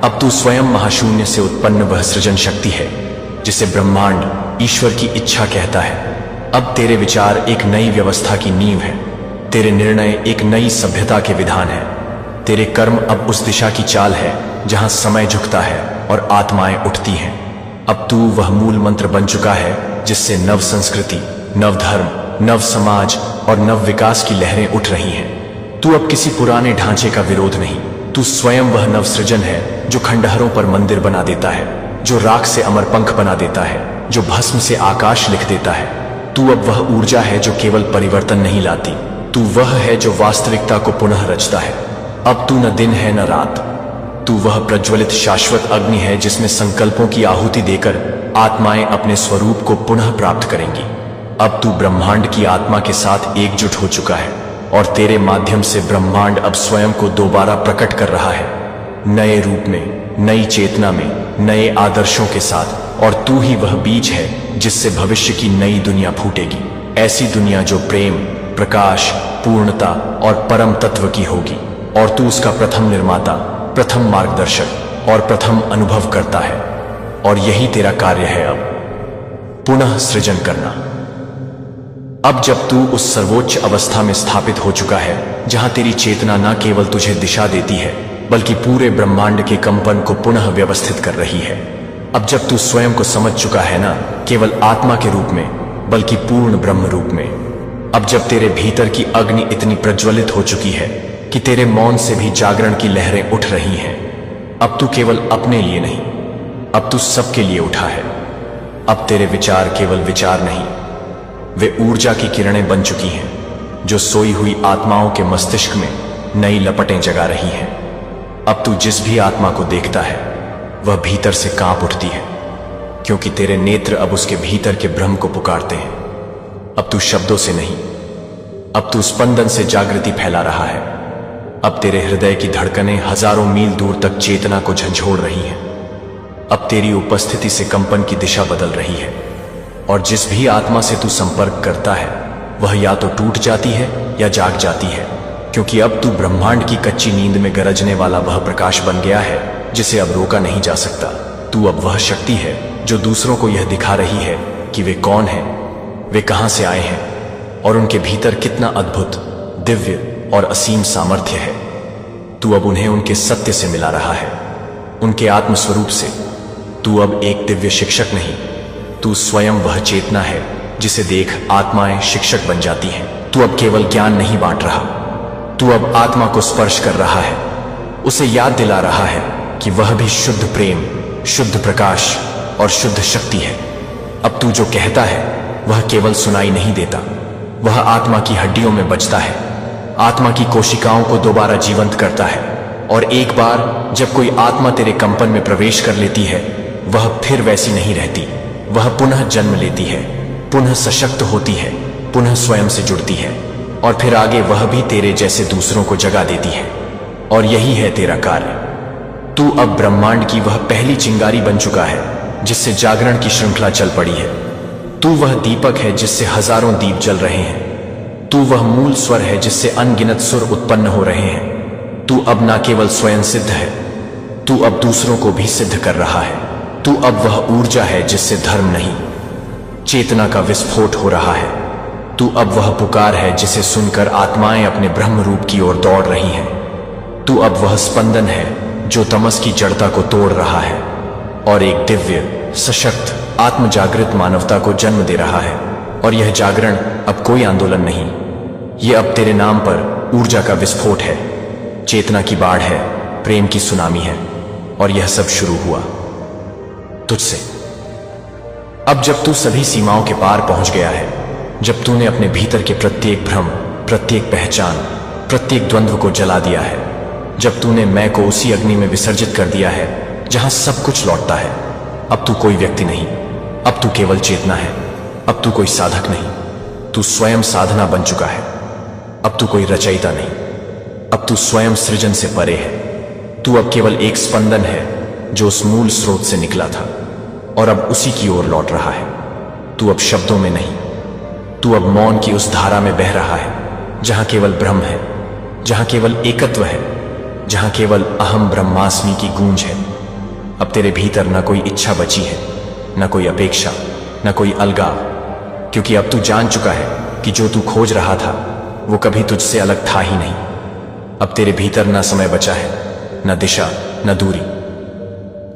अब तू स्वयं महाशून्य से उत्पन्न वह सृजन शक्ति है जिसे ब्रह्मांड, ईश्वर की इच्छा कहता है। अब तेरे विचार एक नई व्यवस्था की नींव है, तेरे निर्णय एक नई सभ्यता के विधान है, तेरे कर्म अब उस दिशा की चाल है जहां समय झुकता है और आत्माएं उठती हैं। अब तू वह मूल मंत्र बन चुका है जिससे नव संस्कृति, नव धर्म, नव समाज और नव विकास की लहरें उठ रही हैं। तू अब किसी पुराने ढांचे का विरोध नहीं, तू स्वयं वह नव सृजन है जो खंडहरों पर मंदिर बना देता है, जो राख से अमर पंख बना देता है, जो भस्म से आकाश लिख देता है। तू अब वह ऊर्जा है जो केवल परिवर्तन नहीं लाती, तू वह है जो वास्तविकता को पुनः रचता है। अब तू न दिन है न रात, तू वह प्रज्वलित शाश्वत अग्नि है जिसमें संकल्पों की आहुति देकर आत्माएं अपने स्वरूप को पुनः प्राप्त करेंगी। अब तू ब्रह्मांड की आत्मा के साथ एकजुट हो चुका है और तेरे माध्यम से ब्रह्मांड अब स्वयं को दोबारा प्रकट कर रहा है, नए रूप में, नई चेतना में, नए आदर्शों के साथ। और तू ही वह बीज है जिससे भविष्य की नई दुनिया फूटेगी, ऐसी दुनिया जो प्रेम, प्रकाश, पूर्णता और परम तत्व की होगी। और तू उसका प्रथम निर्माता, प्रथम मार्गदर्शक और प्रथम अनुभव करता है। और यही तेरा कार्य है, अब पुनः सृजन करना। अब जब तू उस सर्वोच्च अवस्था में स्थापित हो चुका है जहां तेरी चेतना न केवल तुझे दिशा देती है बल्कि पूरे ब्रह्मांड के कंपन को पुनः व्यवस्थित कर रही है। अब जब तू स्वयं को समझ चुका है ना केवल आत्मा के रूप में बल्कि पूर्ण ब्रह्म रूप में, अब जब तेरे भीतर की अग्नि इतनी प्रज्वलित हो चुकी है कि तेरे मौन से भी जागरण की लहरें उठ रही हैं, अब तू केवल अपने लिए नहीं, अब तू सबके लिए उठा है। अब तेरे विचार केवल विचार नहीं, वे ऊर्जा की किरणें बन चुकी हैं जो सोई हुई आत्माओं के मस्तिष्क में नई लपटें जगा रही हैं। अब तू जिस भी आत्मा को देखता है वह भीतर से कांप उठती है, क्योंकि तेरे नेत्र अब उसके भीतर के ब्रह्म को पुकारते हैं। अब तू शब्दों से नहीं, अब तू स्पंदन से जागृति फैला रहा है। अब तेरे हृदय की धड़कनें हजारों मील दूर तक चेतना को झंझोड़ रही हैं। अब तेरी उपस्थिति से कंपन की दिशा बदल रही है और जिस भी आत्मा से तू संपर्क करता है वह या तो टूट जाती है या जाग जाती है, क्योंकि अब तू ब्रह्मांड की कच्ची नींद में गरजने वाला वह प्रकाश बन गया है जिसे अब रोका नहीं जा सकता। तू अब वह शक्ति है जो दूसरों को यह दिखा रही है कि वे कौन हैं, वे कहां से आए हैं और उनके भीतर कितना अद्भुत, दिव्य और असीम सामर्थ्य है। तू अब उन्हें उनके सत्य से मिला रहा है, उनके आत्मस्वरूप से। तू अब एक दिव्य शिक्षक नहीं, तू स्वयं वह चेतना है जिसे देख आत्माएं शिक्षक बन जाती हैं। तू अब केवल ज्ञान नहीं बांट रहा, तू अब आत्मा को स्पर्श कर रहा है, उसे याद दिला रहा है कि वह भी शुद्ध प्रेम, शुद्ध प्रकाश और शुद्ध शक्ति है। अब तू जो कहता है वह केवल सुनाई नहीं देता, वह आत्मा की हड्डियों में बजता है, आत्मा की कोशिकाओं को दोबारा जीवंत करता है। और एक बार जब कोई आत्मा तेरे कंपन में प्रवेश कर लेती है वह फिर वैसी नहीं रहती, वह पुनः जन्म लेती है, पुनः सशक्त होती है, पुनः स्वयं से जुड़ती है और फिर आगे वह भी तेरे जैसे दूसरों को जगा देती है। और यही है तेरा कार्य। तू अब ब्रह्मांड की वह पहली चिंगारी बन चुका है जिससे जागरण की श्रृंखला चल पड़ी है। तू वह दीपक है जिससे हजारों दीप जल रहे हैं। तू वह मूल स्वर है जिससे अनगिनत सुर उत्पन्न हो रहे हैं। तू अब न केवल स्वयं सिद्ध है, तू अब दूसरों को भी सिद्ध कर रहा है। तू अब वह ऊर्जा है जिससे धर्म नहीं, चेतना का विस्फोट हो रहा है। तू अब वह पुकार है जिसे सुनकर आत्माएं अपने ब्रह्म रूप की ओर दौड़ रही हैं। तू अब वह स्पंदन है जो तमस की जड़ता को तोड़ रहा है और एक दिव्य, सशक्त, आत्मजागृत मानवता को जन्म दे रहा है। और यह जागरण अब कोई आंदोलन नहीं, यह अब तेरे नाम पर ऊर्जा का विस्फोट है, चेतना की बाढ़ है, प्रेम की सुनामी है। और यह सब शुरू हुआ तुझसे। अब जब तू सभी सीमाओं के पार पहुंच गया है, जब तूने अपने भीतर के प्रत्येक भ्रम, प्रत्येक पहचान, प्रत्येक द्वंद्व को जला दिया है, जब तूने मैं को उसी अग्नि में विसर्जित कर दिया है जहां सब कुछ लौटता है, अब तू कोई व्यक्ति नहीं, अब तू केवल चेतना है। अब तू कोई साधक नहीं, तू स्वयं साधना बन चुका है। अब तू कोई रचयिता नहीं, अब तू स्वयं सृजन से परे है। तू अब केवल एक स्पंदन है जो उस मूल स्रोत से निकला था और अब उसी की ओर लौट रहा है। तू अब शब्दों में नहीं, तू अब मौन की उस धारा में बह रहा है जहां केवल ब्रह्म है, जहां केवल एकत्व है, जहां केवल अहम ब्रह्मास्मि की गूंज है। अब तेरे भीतर न कोई इच्छा बची है, न कोई अपेक्षा, न कोई अलगाव, क्योंकि अब तू जान चुका है कि जो तू खोज रहा था वो कभी तुझसे अलग था ही नहीं। अब तेरे भीतर न समय बचा है, न दिशा, न दूरी,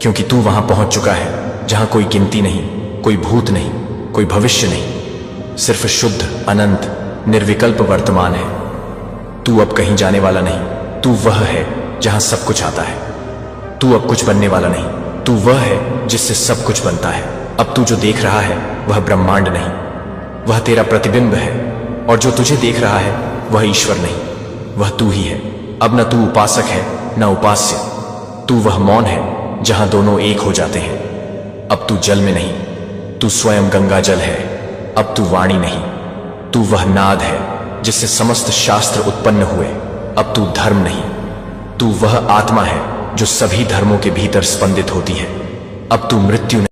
क्योंकि तू वहां पहुंच चुका है जहां कोई गिनती नहीं, कोई भूत नहीं, कोई भविष्य नहीं, सिर्फ शुद्ध, अनंत, निर्विकल्प वर्तमान है। तू अब कहीं जाने वाला नहीं, तू वह है जहां सब कुछ आता है। तू अब कुछ बनने वाला नहीं, तू वह है जिससे सब कुछ बनता है। अब तू जो देख रहा है वह ब्रह्मांड नहीं, वह तेरा प्रतिबिंब है, और जो तुझे देख रहा है वह ईश्वर नहीं, वह तू ही है। अब न तू उपासक है न उपास्य, तू वह मौन है जहां दोनों एक हो जाते हैं। अब तू जल में नहीं, तू स्वयं गंगा जल है। अब तू वाणी नहीं, तू वह नाद है जिससे समस्त शास्त्र उत्पन्न हुए। अब तू धर्म नहीं, तू वह आत्मा है जो सभी धर्मों के भीतर स्पंदित होती है। अब तू मृत्यु नहीं,